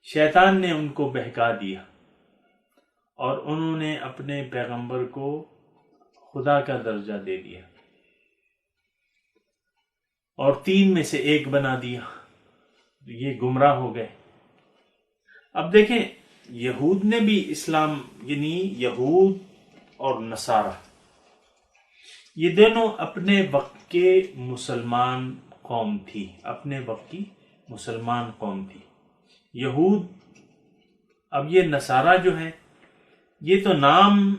Speaker 4: شیطان نے ان کو بہکا دیا اور انہوں نے اپنے پیغمبر کو خدا کا درجہ دے دیا اور 3 میں سے 1 بنا دیا. یہ گمراہ ہو گئے. اب دیکھیں یہود نے بھی اسلام، یعنی یہود اور نصارہ، یہ دونوں اپنے وقت کے مسلمان قوم تھی، اپنے وقت کی مسلمان قوم تھی. یہود، اب یہ نصارہ جو ہے یہ تو نام،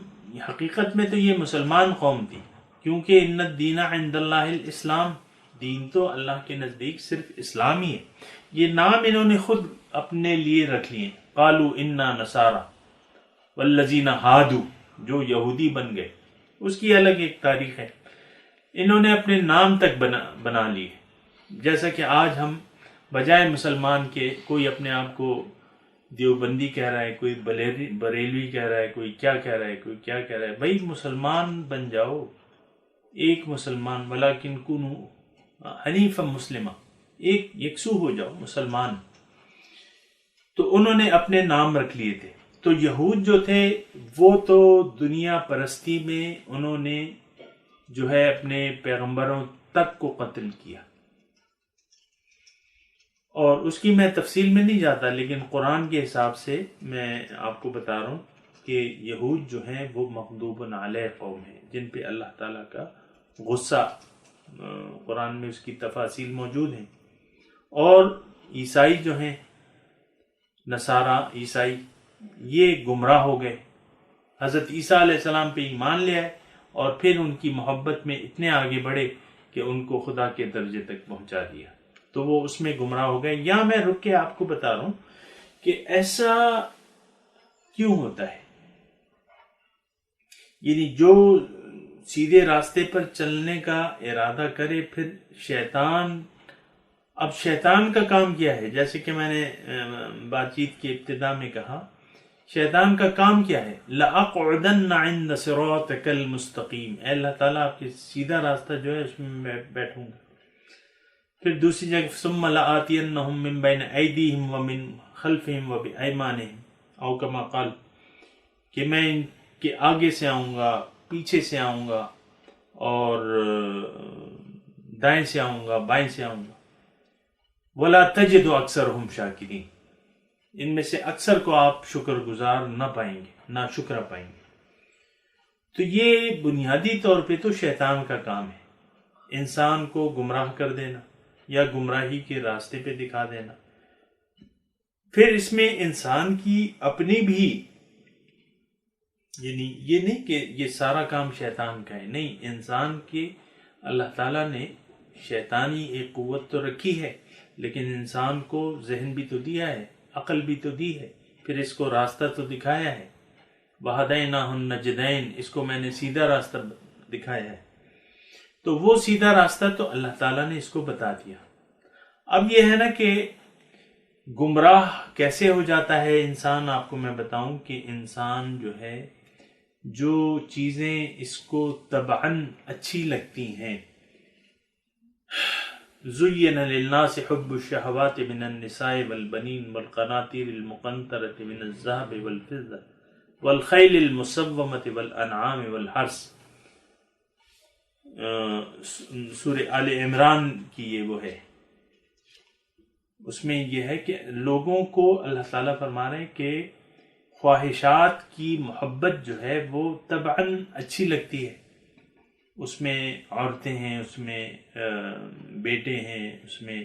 Speaker 4: حقیقت میں تو یہ مسلمان قوم تھی، کیونکہ ان الدین عند اللہ الاسلام، دین تو اللہ کے نزدیک صرف اسلام ہی ہے. یہ نام انہوں نے خود اپنے لیے رکھ لیے. قالوا انا نصارى والذین ہادو، جو یہودی بن گئے، اس کی الگ ایک تاریخ ہے. انہوں نے اپنے نام تک بنا لیے. جیسا کہ آج ہم بجائے مسلمان کے کوئی اپنے آپ کو دیوبندی کہہ رہا ہے، کوئی بریلوی کہہ رہا ہے، کوئی کیا کہہ رہا ہے، کوئی کیا کہہ رہا ہے. بھائی مسلمان بن جاؤ، ایک مسلمان، ولیکن کنو حنیفا مسلمہ، ایک یکسو ہو جاؤ مسلمان. تو انہوں نے اپنے نام رکھ لیے تھے. تو یہود جو تھے وہ تو دنیا پرستی میں انہوں نے جو ہے اپنے پیغمبروں تک کو قتل کیا، اور اس کی میں تفصیل میں نہیں جاتا، لیکن قرآن کے حساب سے میں آپ کو بتا رہا ہوں کہ یہود جو ہیں وہ مغضوب علیہ قوم ہیں، جن پہ اللہ تعالیٰ کا غصہ، قرآن میں اس کی تفاصیل موجود ہیں. اور عیسائی جو ہیں، نصارہ عیسائی، یہ گمراہ ہو گئے. حضرت عیسیٰ علیہ السلام پہ ایمان لے آئے اور پھر ان کی محبت میں اتنے آگے بڑھے کہ ان کو خدا کے درجے تک پہنچا دیا، تو وہ اس میں گمراہ ہو گئے. یہاں میں رک کے آپ کو بتا رہا ہوں کہ ایسا کیوں ہوتا ہے. یعنی جو سیدھے راستے پر چلنے کا ارادہ کرے، پھر شیطان، اب شیطان کا کام کیا ہے، جیسے کہ میں نے بات چیت کی ابتدا میں کہا شیطان کا کام کیا ہے؟ لَأَقْعُدَنَّ عِنْدَ صِرَاطِكَ الْمُسْتَقِيمِ، اے اللہ تعالیٰ آپ کے سیدھا راستہ جو ہے اس میں میں بیٹھوں گا۔ پھر دوسری جگہ ثُمَّ لَآتِيَنَّهُم مِّن بَيْنِ أَيْدِيهِمْ وَمِن خَلْفِهِمْ وَبِأَيْمَانِهِمْ او کما قال، کہ میں ان کے آگے سے آؤں گا، پیچھے سے آؤں گا، اور دائیں سے آؤں گا، بائیں سے آؤں گا۔ وَلَا تَجِدُ أَكْثَرَهُمْ شَاكِرِينَ، ان میں سے اکثر کو آپ شکر گزار نہ پائیں گے، نہ شکر پائیں گے۔ تو یہ بنیادی طور پہ تو شیطان کا کام ہے، انسان کو گمراہ کر دینا یا گمراہی کے راستے پہ دکھا دینا۔ پھر اس میں انسان کی اپنی بھی، یعنی یہ نہیں کہ یہ سارا کام شیطان کا ہے، نہیں، انسان کے اللہ تعالیٰ نے شیطانی ایک قوت تو رکھی ہے، لیکن انسان کو ذہن بھی تو دیا ہے، عقل بھی تو دی ہے، پھر اس کو راستہ تو دکھایا ہے۔ وَهَدَيْنَاهُ النَّجْدَيْنِ، اس کو میں نے سیدھا راستہ دکھایا ہے۔ تو وہ سیدھا راستہ تو اللہ تعالیٰ نے اس کو بتا دیا۔ اب یہ ہے نا کہ گمراہ کیسے ہو جاتا ہے انسان، آپ کو میں بتاؤں کہ انسان جو ہے، جو چیزیں اس کو طبعاً اچھی لگتی ہیں، زُيِّنَ لِلنَّاسِ حُبُّ الشَّهَوَاتِ مِنَ النِّسَاءِ وَالْبَنِينَ وَالْقَنَاطِيرِ الْمُقَنطَرَةِ مِنَ الذَّهَبِ وَالْفِضَّةِ وَالْخَيْلِ الْمُسَوَّمَةِ وَالْأَنْعَامِ وَالْحَرْثِ، سورہ آل عمران کی یہ وہ ہے، اس میں یہ ہے کہ لوگوں کو اللہ تعالیٰ فرما رہے ہیں کہ خواہشات کی محبت جو ہے وہ طبعاً اچھی لگتی ہے، اس میں عورتیں ہیں، اس میں بیٹے ہیں، اس میں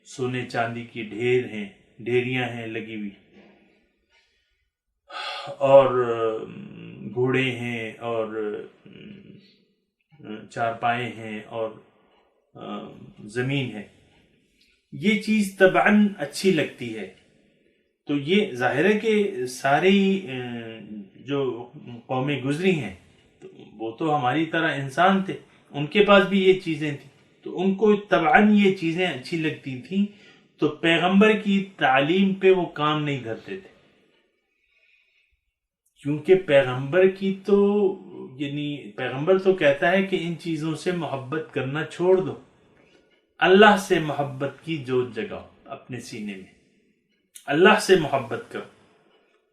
Speaker 4: سونے چاندی کی ڈھیر ہیں، ڈھیریاں ہیں لگی ہوئی، اور گھوڑے ہیں، اور چارپائے ہیں، اور زمین ہے۔ یہ چیز طبعاً اچھی لگتی ہے۔ تو یہ ظاہر ہے کہ ساری جو قومیں گزری ہیں وہ تو ہماری طرح انسان تھے، ان کے پاس بھی یہ چیزیں تھیں، تو ان کو طبعاً یہ چیزیں اچھی لگتی تھیں، تو پیغمبر کی تعلیم پہ وہ کام نہیں دھرتے تھے، کیونکہ پیغمبر کی تو، یعنی پیغمبر تو کہتا ہے کہ ان چیزوں سے محبت کرنا چھوڑ دو، اللہ سے محبت کی جوت جگاؤ اپنے سینے میں، اللہ سے محبت کرو،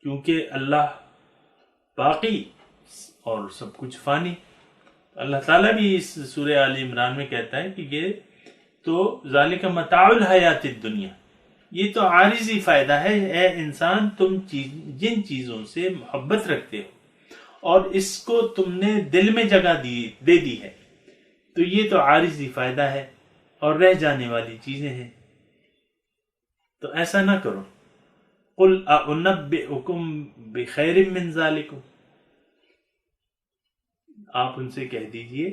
Speaker 4: کیونکہ اللہ باقی اور سب کچھ فانی۔ اللہ تعالیٰ بھی اس سورہ آل عمران میں کہتا ہے کہ یہ تو ذالک متاع الحیات الدنیا، یہ تو عارضی فائدہ ہے، اے انسان تم جن چیزوں سے محبت رکھتے ہو اور اس کو تم نے دل میں جگہ دے دی ہے، تو یہ تو عارضی فائدہ ہے اور رہ جانے والی چیزیں ہیں، تو ایسا نہ کرو۔ قل اعنبئکم بخیر من ذالکم، آپ ان سے کہہ دیجئے،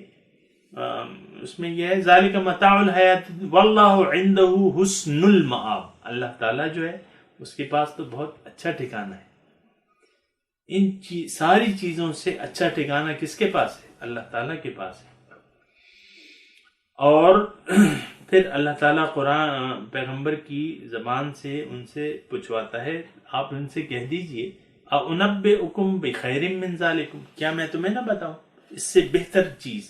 Speaker 4: اس میں یہ ہے ذالک متاع الحیات واللہ عندہ حسن المآب، اللہ تعالیٰ جو ہے اس کے پاس تو بہت اچھا ٹھکانہ ہے۔ ان ساری چیزوں سے اچھا ٹھکانہ کس کے پاس ہے؟ اللہ تعالیٰ کے پاس ہے۔ اور پھر اللہ تعالیٰ قرآن پیغمبر کی زبان سے ان سے پوچھواتا ہے، آپ ان سے کہہ دیجئے اعنبئکم بخیر من ذالکم، کیا میں تمہیں نہ بتاؤں اس سے بہتر چیز،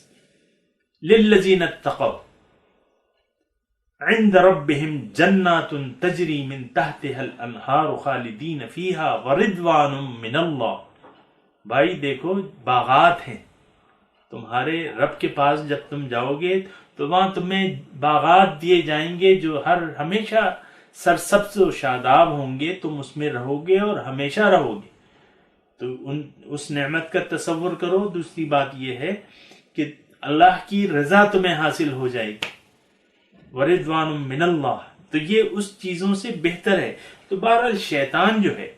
Speaker 4: للذین اتقوا عند ربهم جنات تجری من تحتها الانہار خالدین فیہا ورضوان من اللہ۔ بھائی دیکھو، باغات ہیں تمہارے رب کے پاس، جب تم جاؤ گے تو وہاں تمہیں باغات دیے جائیں گے جو ہمیشہ سرسبز و شاداب ہوں گے، تم اس میں رہو گے اور ہمیشہ رہو گے، تو اس نعمت کا تصور کرو۔ دوسری بات یہ ہے کہ اللہ کی رضا تمہیں حاصل ہو جائے گی، ورضوان من اللہ، تو یہ اس چیزوں سے بہتر ہے۔ تو بہرحال شیطان جو ہے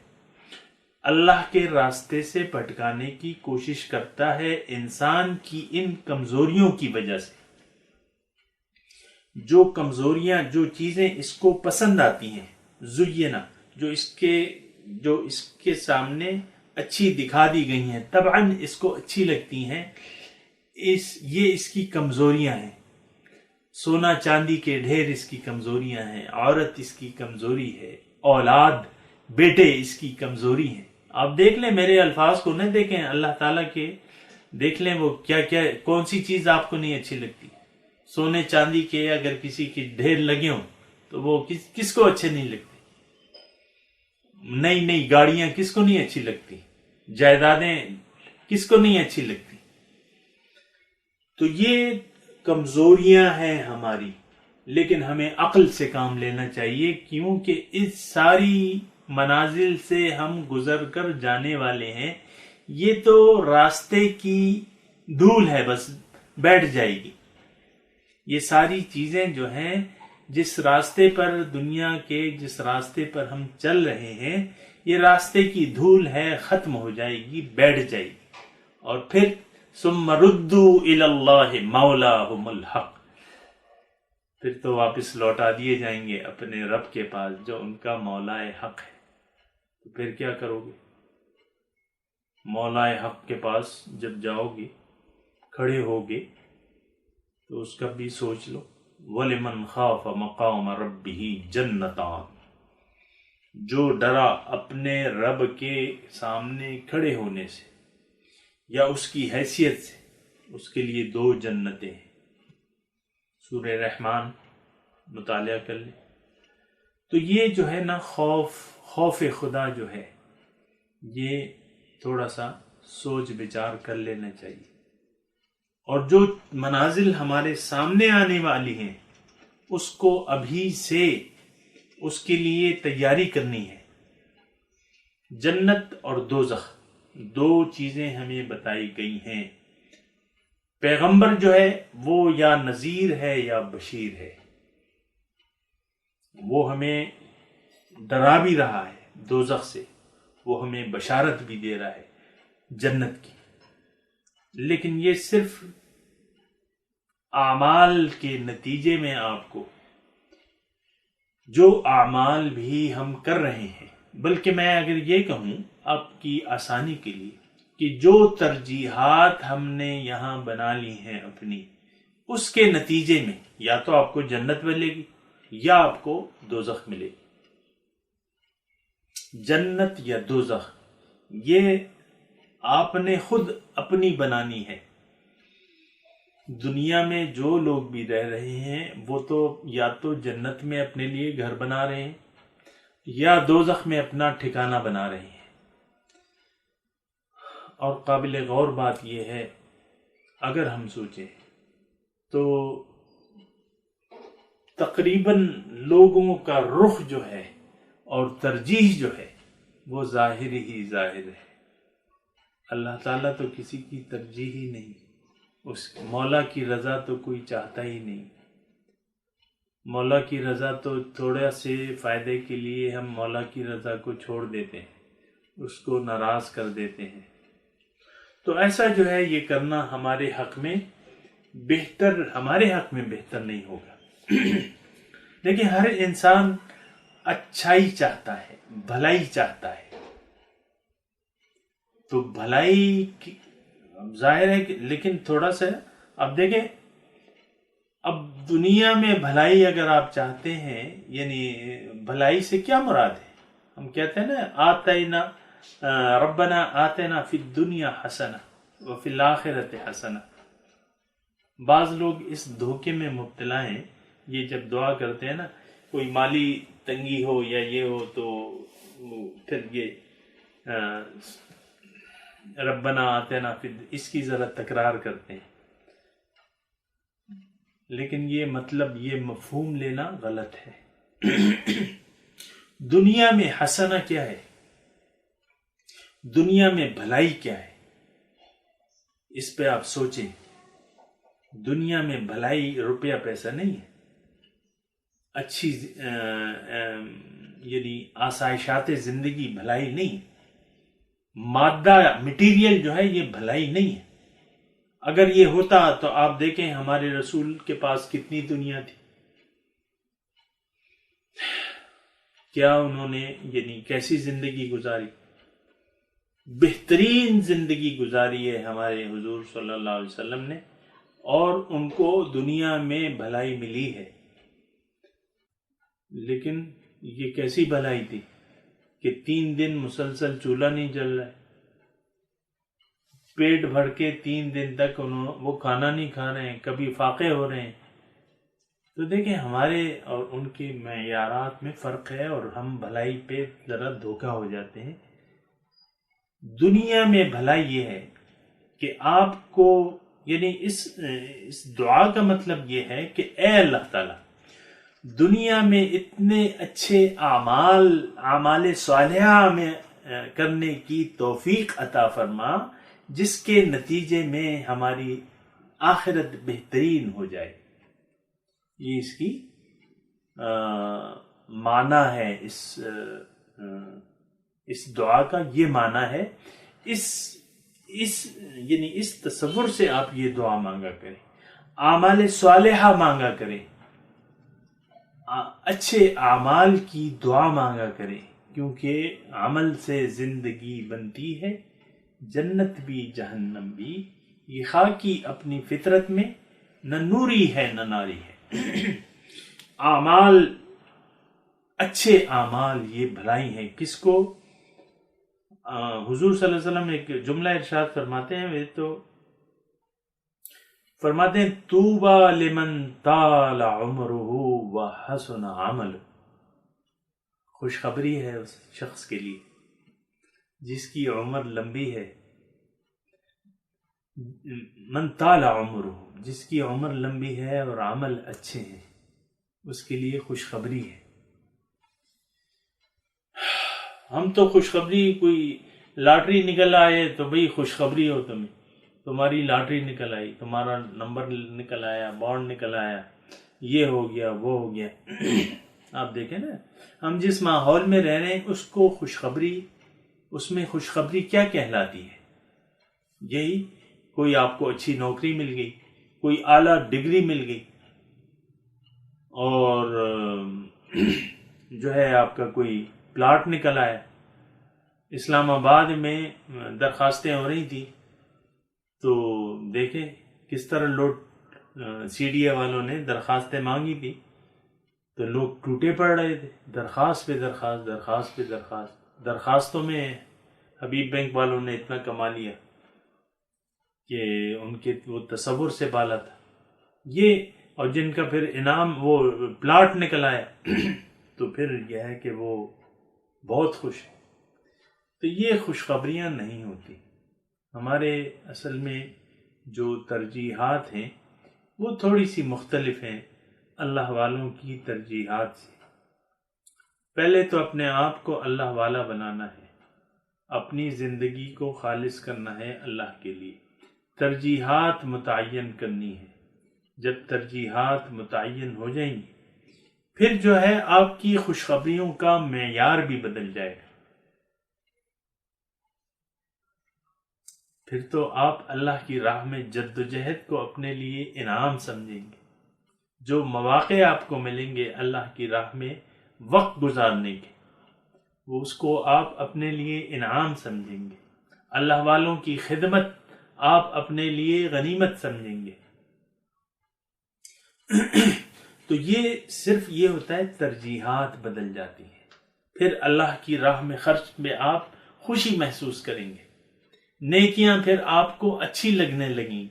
Speaker 4: اللہ کے راستے سے بھٹکانے کی کوشش کرتا ہے انسان کی ان کمزوریوں کی وجہ سے، جو کمزوریاں، جو چیزیں اس کو پسند آتی ہیں، زینا، جو اس کے سامنے اچھی دکھا دی گئی ہیں، طبعاً اس کو اچھی لگتی ہیں، یہ اس کی کمزوریاں ہیں۔ سونا چاندی کے ڈھیر اس کی کمزوریاں ہیں، عورت اس کی کمزوری ہے، اولاد بیٹے اس کی کمزوری ہیں، آپ دیکھ لیں، میرے الفاظ کو نہ دیکھیں، اللہ تعالیٰ کے دیکھ لیں وہ کیا کیا، کون سی چیز آپ کو نہیں اچھی لگتی۔ سونے چاندی کے اگر کسی کی ڈھیر لگے ہوں تو وہ کس کو اچھے نہیں لگتے؟ نئی نئی گاڑیاں کس کو نہیں اچھی لگتی؟ جائیدادیں کس کو نہیں اچھی لگتی؟ تو یہ کمزوریاں ہیں ہماری، لیکن ہمیں عقل سے کام لینا چاہیے، کیونکہ اس ساری منازل سے ہم گزر کر جانے والے ہیں۔ یہ تو راستے کی دھول ہے، بس بیٹھ جائے گی۔ یہ ساری چیزیں جو ہیں، جس راستے پر دنیا کے جس راستے پر ہم چل رہے ہیں، یہ راستے کی دھول ہے، ختم ہو جائے گی، بیٹھ جائے گی، اور پھر ثم ردوا الی اللہ مولاہم الحق، پھر تو واپس لوٹا دیے جائیں گے اپنے رب کے پاس جو ان کا مولا حق ہے۔ تو پھر کیا کرو گے؟ مولا حق کے پاس جب جاؤ گے، کھڑے ہوگے، تو اس کا بھی سوچ لو، وَلِمَنْ خَافَ مَقَامَ رَبِّهِ جَنَّتَانِ، جو ڈرا اپنے رب کے سامنے کھڑے ہونے سے یا اس کی حیثیت سے، اس کے لیے 2 جنتیں ہیں۔ سورہ رحمان مطالعہ کر لیں تو یہ جو ہے نا، خوف خدا جو ہے، یہ تھوڑا سا سوچ بچار کر لینا چاہیے، اور جو منازل ہمارے سامنے آنے والی ہیں اس کو ابھی سے اس کے لیے تیاری کرنی ہے۔ جنت اور دوزخ 2 چیزیں ہمیں بتائی گئی ہیں۔ پیغمبر جو ہے وہ یا نذیر ہے یا بشیر ہے، وہ ہمیں ڈرا بھی رہا ہے دوزخ سے، وہ ہمیں بشارت بھی دے رہا ہے جنت کی، لیکن یہ صرف اعمال کے نتیجے میں آپ کو، جو اعمال بھی ہم کر رہے ہیں، بلکہ میں اگر یہ کہوں آپ کی آسانی کے لیے کہ جو ترجیحات ہم نے یہاں بنا لی ہیں اپنی، اس کے نتیجے میں یا تو آپ کو جنت ملے گی یا آپ کو دوزخ ملے گی۔ جنت یا دوزخ یہ آپ نے خود اپنی بنانی ہے۔ دنیا میں جو لوگ بھی رہ رہے ہیں وہ تو یا تو جنت میں اپنے لیے گھر بنا رہے ہیں یا دوزخ میں اپنا ٹھکانہ بنا رہے ہیں۔ اور قابل غور بات یہ ہے، اگر ہم سوچیں تو تقریباً لوگوں کا رخ جو ہے اور ترجیح جو ہے وہ ظاہر ہی ظاہر ہے۔ اللہ تعالیٰ تو کسی کی ترجیح ہی نہیں، اس مولا کی رضا تو کوئی چاہتا ہی نہیں۔ مولا کی رضا تو تھوڑا سے فائدے کے لیے ہم مولا کی رضا کو چھوڑ دیتے ہیں، اس کو ناراض کر دیتے ہیں۔ تو ایسا جو ہے یہ کرنا ہمارے حق میں بہتر نہیں ہوگا۔ لیکن ہر انسان اچھائی چاہتا ہے، بھلائی چاہتا ہے، تو بھلائی کی ظاہر ہے کہ، لیکن تھوڑا سا اب دیکھیں، اب دنیا میں بھلائی اگر آپ چاہتے ہیں، یعنی بھلائی سے کیا مراد ہے؟ ہم کہتے ہیں نا آتینا ربنا آتینا فی الدنیا حسنہ وفی الآخرۃ حسنہ۔ بعض لوگ اس دھوکے میں مبتلا ہیں، یہ جب دعا کرتے ہیں نا، کوئی مالی تنگی ہو یا یہ ہو تو پھر یہ ربنا آتینا فی، اس کی ذرا تکرار کرتے ہیں، لیکن یہ مطلب، یہ مفہوم لینا غلط ہے۔ دنیا میں حسنہ کیا ہے؟ دنیا میں بھلائی کیا ہے؟ اس پہ آپ سوچیں۔ دنیا میں بھلائی روپیہ پیسہ نہیں ہے، اچھی یعنی آسائشات زندگی بھلائی نہیں، مادہ مٹیریل جو ہے یہ بھلائی نہیں ہے۔ اگر یہ ہوتا تو آپ دیکھیں ہمارے رسول کے پاس کتنی دنیا تھی، کیا انہوں نے یعنی کیسی زندگی گزاری؟ بہترین زندگی گزاری ہے ہمارے حضور صلی اللہ علیہ وسلم نے، اور ان کو دنیا میں بھلائی ملی ہے۔ لیکن یہ کیسی بھلائی تھی؟ کہ 3 دن مسلسل چولہا نہیں جل رہا ہے، پیٹ بھر کے 3 دن تک وہ کھانا نہیں کھا رہے ہیں، کبھی فاقے ہو رہے ہیں. تو دیکھیں ہمارے اور ان کے معیارات میں فرق ہے، اور ہم بھلائی پہ ذرا دھوکہ ہو جاتے ہیں. دنیا میں بھلائی یہ ہے کہ آپ کو، یعنی اس دعا کا مطلب یہ ہے کہ اے اللہ تعالیٰ، دنیا میں اتنے اچھے اعمال صالحہ میں کرنے کی توفیق عطا فرما جس کے نتیجے میں ہماری آخرت بہترین ہو جائے. یہ اس کی معنی ہے، اس دعا کا یہ معنی ہے. یعنی اس تصور سے آپ یہ دعا مانگا کریں، اعمال صالحہ مانگا کریں، اچھے اعمال کی دعا مانگا کریں، کیونکہ عمل سے زندگی بنتی ہے، جنت بھی جہنم بھی. یہ خاکی اپنی فطرت میں نہ نوری ہے نہ ناری ہے. اعمال، اچھے اعمال یہ بھلائی ہیں. کس کو؟ حضور صلی اللہ علیہ وسلم ایک جملہ ارشاد فرماتے ہیں، وہ تو فرماتے ہیں طوبیٰ لمن طال عمرہ وحسن عملہ. خوشخبری ہے اس شخص کے لیے جس کی عمر لمبی ہے. من طال عمرہ، جس کی عمر لمبی ہے اور عمل اچھے ہیں، اس کے لیے خوشخبری ہے. ہم تو خوشخبری، کوئی لاٹری نکل آئے تو بھئی خوشخبری ہو، تمہاری لاٹری نکل آئی، تمہارا نمبر نکل آیا، بانڈ نکل آیا، یہ ہو گیا وہ ہو گیا. آپ دیکھیں نا، ہم جس ماحول میں رہ رہے ہیں اس کو خوشخبری، اس میں خوشخبری کیا کہلاتی ہے؟ یہی کوئی آپ کو اچھی نوکری مل گئی، کوئی اعلیٰ ڈگری مل گئی، اور جو ہے آپ کا کوئی پلاٹ نکل آیا. اسلام آباد میں درخواستیں ہو رہی تھی تو دیکھیں کس طرح سی ڈی اے والوں نے درخواستیں مانگی تھی تو لوگ ٹوٹے پڑ رہے تھے، درخواست پہ درخواست، درخواست پہ درخواست. درخواستوں میں حبیب بینک والوں نے اتنا کما لیا کہ ان کے وہ تصور سے بالا تھا یہ، اور جن کا پھر انعام وہ پلاٹ نکل آیا تو پھر یہ ہے کہ وہ بہت خوش ہیں. تو یہ خوشخبریاں نہیں ہوتی. ہمارے اصل میں جو ترجیحات ہیں وہ تھوڑی سی مختلف ہیں اللہ والوں کی ترجیحات سے. پہلے تو اپنے آپ کو اللہ والا بنانا ہے، اپنی زندگی کو خالص کرنا ہے اللہ کے لیے، ترجیحات متعین کرنی ہے. جب ترجیحات متعین ہو جائیں گی پھر جو ہے آپ کی خوشخبریوں کا معیار بھی بدل جائے گا. پھر تو آپ اللہ کی راہ میں جد و جہد کو اپنے لیے انعام سمجھیں گے. جو مواقع آپ کو ملیں گے اللہ کی راہ میں وقت گزارنے کے، وہ اس کو آپ اپنے لیے انعام سمجھیں گے. اللہ والوں کی خدمت آپ اپنے لیے غنیمت سمجھیں گے. تو یہ صرف یہ ہوتا ہے، ترجیحات بدل جاتی ہیں. پھر اللہ کی راہ میں خرچ میں آپ خوشی محسوس کریں گے، نیکیاں پھر آپ کو اچھی لگنے لگیں گی.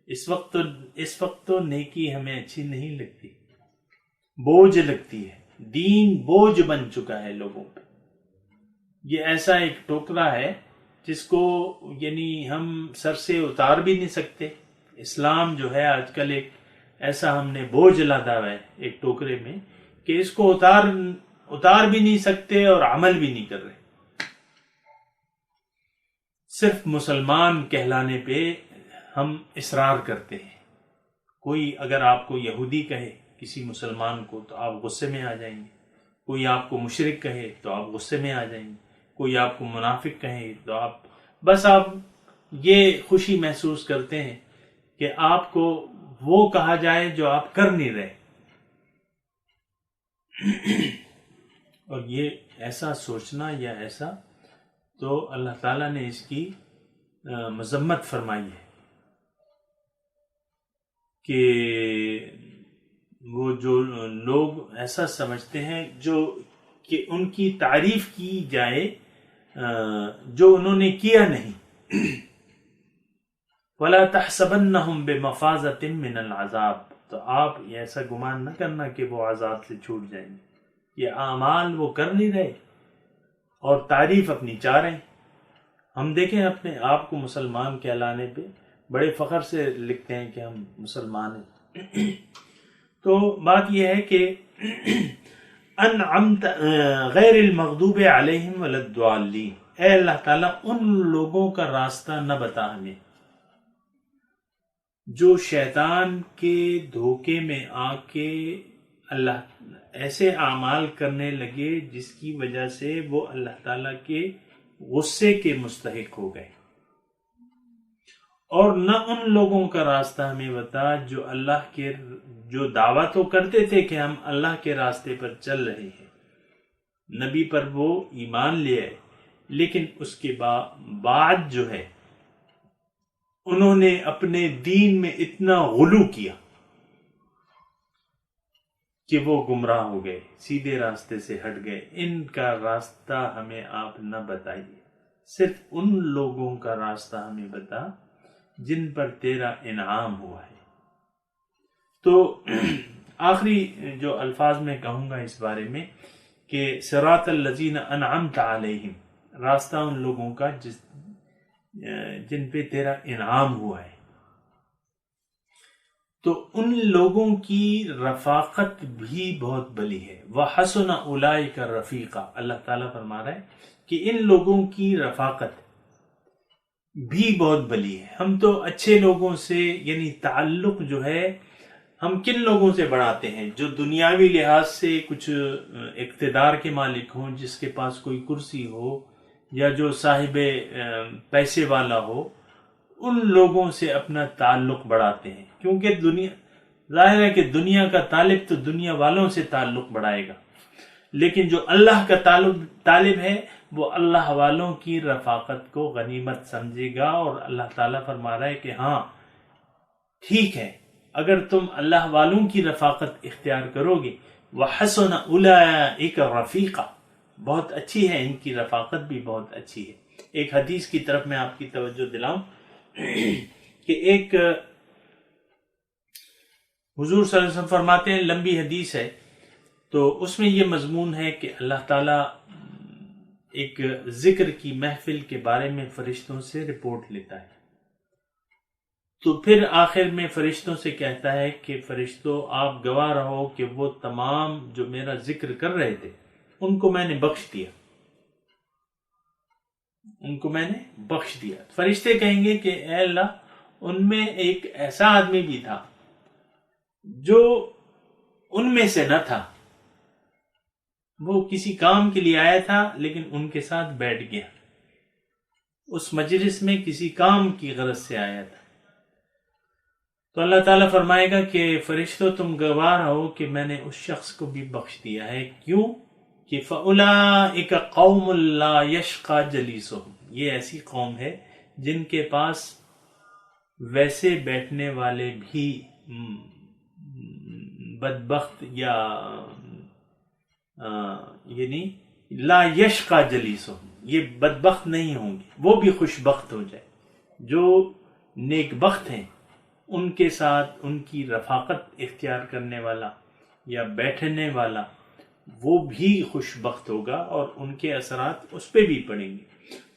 Speaker 4: اس وقت تو نیکی ہمیں اچھی نہیں لگتی، بوجھ لگتی ہے. دین بوجھ بن چکا ہے لوگوں پہ. یہ ایسا ایک ٹوکرا ہے جس کو یعنی ہم سر سے اتار بھی نہیں سکتے. اسلام جو ہے آج کل ایک ایسا ہم نے بوجھ لادا ہوا ہے ایک ٹوکرے میں کہ اس کو اتار بھی نہیں سکتے اور عمل بھی نہیں کر رہے. صرف مسلمان کہلانے پہ ہم اصرار کرتے ہیں. کوئی اگر آپ کو یہودی کہے کسی مسلمان کو تو آپ غصے میں آ جائیں گے. کوئی آپ کو مشرک کہے تو آپ غصے میں آ جائیں گے. کوئی آپ کو منافق کہے تو آپ یہ خوشی محسوس کرتے ہیں کہ آپ کو وہ کہا جائے جو آپ کر نہیں رہے. اور یہ ایسا سوچنا یا ایسا تو اللہ تعالیٰ نے اس کی مذمت فرمائی ہے کہ وہ جو لوگ ایسا سمجھتے ہیں جو کہ ان کی تعریف کی جائے جو انہوں نے کیا نہیں. وَلَا تَحْسَبَنَّهُمْ بِمَفَازَةٍ مِّنَ الْعَذَابِ، تو آپ ایسا گمان نہ کرنا کہ وہ عذاب سے چھوٹ جائیں گے. یہ اعمال وہ کر نہیں رہے اور تعریف اپنی چاہ رہے ہیں. ہم دیکھیں اپنے آپ کو مسلمان کہلانے پہ بڑے فخر سے لکھتے ہیں کہ ہم مسلمان ہیں. تو بات یہ ہے کہ انعمت غیر المغضوب علیہم ولا الضالین، اے اللہ تعالیٰ ان لوگوں کا راستہ نہ بتا ہمیں جو شیطان کے دھوکے میں آ کے اللہ ایسے اعمال کرنے لگے جس کی وجہ سے وہ اللہ تعالیٰ کے غصے کے مستحق ہو گئے، اور نہ ان لوگوں کا راستہ ہمیں بتا جو اللہ کے جو دعویٰ تو کرتے تھے کہ ہم اللہ کے راستے پر چل رہے ہیں، نبی پر وہ ایمان لے آئے، لیکن اس کے بعد جو ہے انہوں نے اپنے دین میں اتنا غلو کیا کہ وہ گمراہ ہو گئے، سیدھے راستے سے ہٹ گئے. ان کا راستہ ہمیں آپ نہ بتائیے، صرف ان لوگوں کا راستہ ہمیں بتا جن پر تیرا انعام ہوا ہے. تو آخری جو الفاظ میں کہوں گا اس بارے میں کہ صراط الذین انعمت علیہم، راستہ ان لوگوں کا جن پہ تیرا انعام ہوا ہے. تو ان لوگوں کی رفاقت بھی بہت بلی ہے. وَحَسُنَ أُولَئِكَ رَفِيقًا، اللہ تعالیٰ فرما رہا ہے کہ ان لوگوں کی رفاقت بھی بہت بلی ہے. ہم تو اچھے لوگوں سے یعنی تعلق جو ہے ہم کن لوگوں سے بڑھاتے ہیں؟ جو دنیاوی لحاظ سے کچھ اقتدار کے مالک ہوں، جس کے پاس کوئی کرسی ہو یا جو صاحب پیسے والا ہو، ان لوگوں سے اپنا تعلق بڑھاتے ہیں، کیونکہ ظاہر ہے کہ دنیا کا طالب تو دنیا والوں سے تعلق بڑھائے گا، لیکن جو اللہ کا طالب ہے وہ اللہ والوں کی رفاقت کو غنیمت سمجھے گا. اور اللہ تعالیٰ فرما رہا ہے کہ ہاں ٹھیک ہے، اگر تم اللہ والوں کی رفاقت اختیار کرو گے، وَحَسُنَ أُولَئِكَ رَفِيقًا، بہت اچھی ہے، ان کی رفاقت بھی بہت اچھی ہے. ایک حدیث کی طرف میں آپ کی توجہ دلاؤں کہ ایک حضور صلی اللہ علیہ وسلم فرماتے ہیں، لمبی حدیث ہے، تو اس میں یہ مضمون ہے کہ اللہ تعالیٰ ایک ذکر کی محفل کے بارے میں فرشتوں سے رپورٹ لیتا ہے. تو پھر آخر میں فرشتوں سے کہتا ہے کہ فرشتوں آپ گواہ رہو کہ وہ تمام جو میرا ذکر کر رہے تھے ان کو میں نے بخش دیا، ان کو میں نے بخش دیا. فرشتے کہیں گے کہ اے اللہ، ان میں ایک ایسا آدمی بھی تھا جو ان میں سے نہ تھا، وہ کسی کام کے لیے آیا تھا لیکن ان کے ساتھ بیٹھ گیا، اس مجلس میں کسی کام کی غرض سے آیا تھا. تو اللہ تعالیٰ فرمائے گا کہ فرشتوں تم گواہ رہو کہ میں نے اس شخص کو بھی بخش دیا ہے. کیوں؟ کہ فَأُولَئِكَ قَوْمٌ لَا يَشْقَى جَلِيسُهُمْ، یہ ایسی قوم ہے جن کے پاس ویسے بیٹھنے والے بھی بدبخت یا یعنی لا یشقى جلیسہم، یہ بدبخت نہیں ہوں گے، وہ بھی خوش بخت ہو جائے. جو نیک بخت ہیں ان کے ساتھ ان کی رفاقت اختیار کرنے والا یا بیٹھنے والا وہ بھی خوش بخت ہوگا اور ان کے اثرات اس پہ بھی پڑیں گے.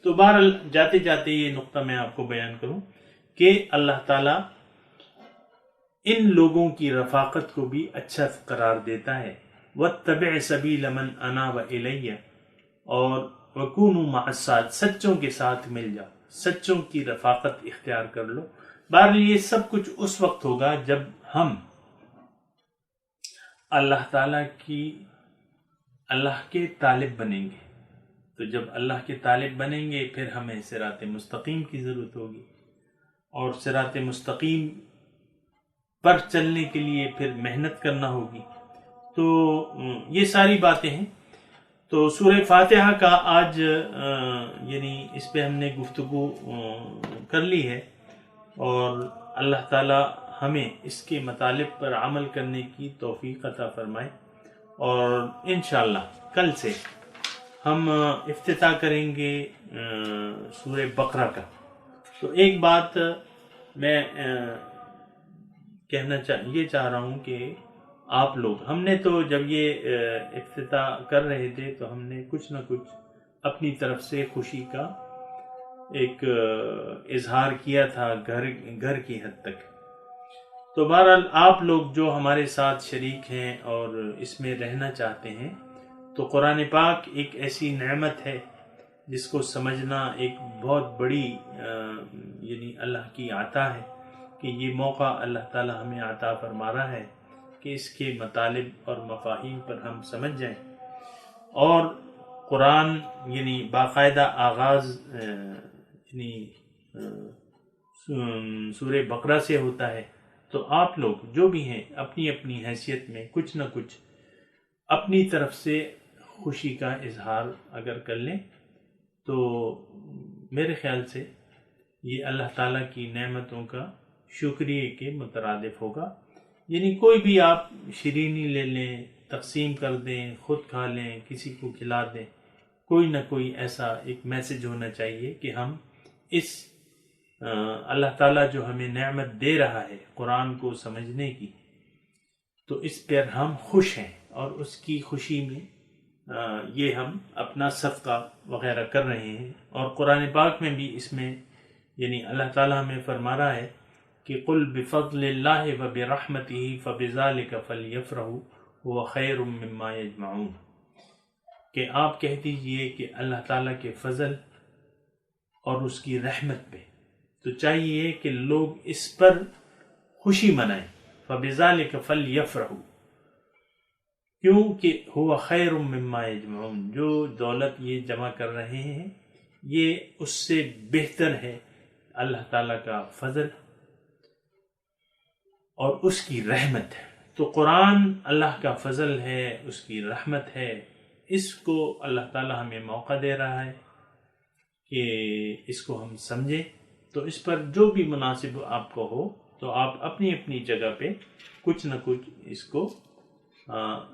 Speaker 4: تو بہرحال جاتے جاتے یہ نقطہ میں آپ کو بیان کروں کہ اللہ تعالیٰ ان لوگوں کی رفاقت کو بھی اچھا قرار دیتا ہے. وَاتَّبِعْ سَبِيلَ مَنْ أَنَابَ إِلَيَّ، اور وَكُونُوا مَعَ الصَّادِقِينَ، سچوں کے ساتھ مل جاؤ، سچوں کی رفاقت اختیار کر لو. بہرحال یہ سب کچھ اس وقت ہوگا جب ہم اللہ تعالیٰ اللہ کے طالب بنیں گے. تو جب اللہ کے طالب بنیں گے پھر ہمیں صراط مستقیم کی ضرورت ہوگی، اور صراط مستقیم پر چلنے کے لیے پھر محنت کرنا ہوگی. تو یہ ساری باتیں ہیں. تو سورہ فاتحہ کا آج یعنی اس پہ ہم نے گفتگو کر لی ہے، اور اللہ تعالی ہمیں اس کے مطالب پر عمل کرنے کی توفیق عطا فرمائے. اور انشاءاللہ کل سے ہم افتتاح کریں گے سورہ بقرہ کا۔ تو ایک بات میں کہنا چاہ رہا ہوں کہ آپ لوگ، ہم نے تو جب یہ افتتاح کر رہے تھے تو ہم نے کچھ نہ کچھ اپنی طرف سے خوشی کا ایک اظہار کیا تھا گھر کی حد تک۔ تو بہرحال آپ لوگ جو ہمارے ساتھ شریک ہیں اور اس میں رہنا چاہتے ہیں، تو قرآن پاک ایک ایسی نعمت ہے جس کو سمجھنا ایک بہت بڑی یعنی اللہ کی عطا ہے کہ یہ موقع اللہ تعالی ہمیں عطا فرما رہا ہے کہ اس کے مطالب اور مفاہیم پر ہم سمجھ جائیں۔ اور قرآن یعنی باقاعدہ آغاز یعنی سورہ بقرہ سے ہوتا ہے، تو آپ لوگ جو بھی ہیں اپنی اپنی حیثیت میں کچھ نہ کچھ اپنی طرف سے خوشی کا اظہار اگر کر لیں تو میرے خیال سے یہ اللہ تعالیٰ کی نعمتوں کا شکریہ کے مترادف ہوگا۔ یعنی کوئی بھی آپ شیرینی لے لیں، تقسیم کر دیں، خود کھا لیں، کسی کو کھلا دیں، کوئی نہ کوئی ایسا ایک میسج ہونا چاہیے کہ ہم اس اللہ تعالیٰ جو ہمیں نعمت دے رہا ہے قرآن کو سمجھنے کی، تو اس پر ہم خوش ہیں اور اس کی خوشی میں یہ ہم اپنا صدقہ وغیرہ کر رہے ہیں۔ اور قرآن پاک میں بھی اس میں یعنی اللہ تعالیٰ ہمیں فرما رہا ہے کہ قل بفضل اللہ وبرحمتہ فبذلک فلیفرحوا هو خیر مما یجمعون، کہ آپ کہہ دیجئے کہ اللہ تعالیٰ کے فضل اور اس کی رحمت پہ تو چاہیے کہ لوگ اس پر خوشی منائیں۔ فبذلک فلیفرحوا، کیونکہ ہوا خیر مما یجمعون، جو دولت یہ جمع کر رہے ہیں یہ اس سے بہتر ہے اللہ تعالیٰ کا فضل اور اس کی رحمت ہے۔ تو قرآن اللہ کا فضل ہے، اس کی رحمت ہے، اس کو اللہ تعالیٰ ہمیں موقع دے رہا ہے کہ اس کو ہم سمجھیں۔ تو اس پر جو بھی مناسب آپ کو ہو تو آپ اپنی اپنی جگہ پہ کچھ نہ کچھ اس کو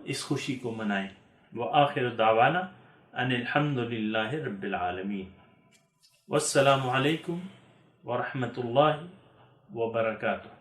Speaker 4: اس خوشی کو منائیں۔ وآخر دعوانا ان الحمد للہ رب العالمین، والسلام علیکم ورحمۃ اللہ وبرکاتہ۔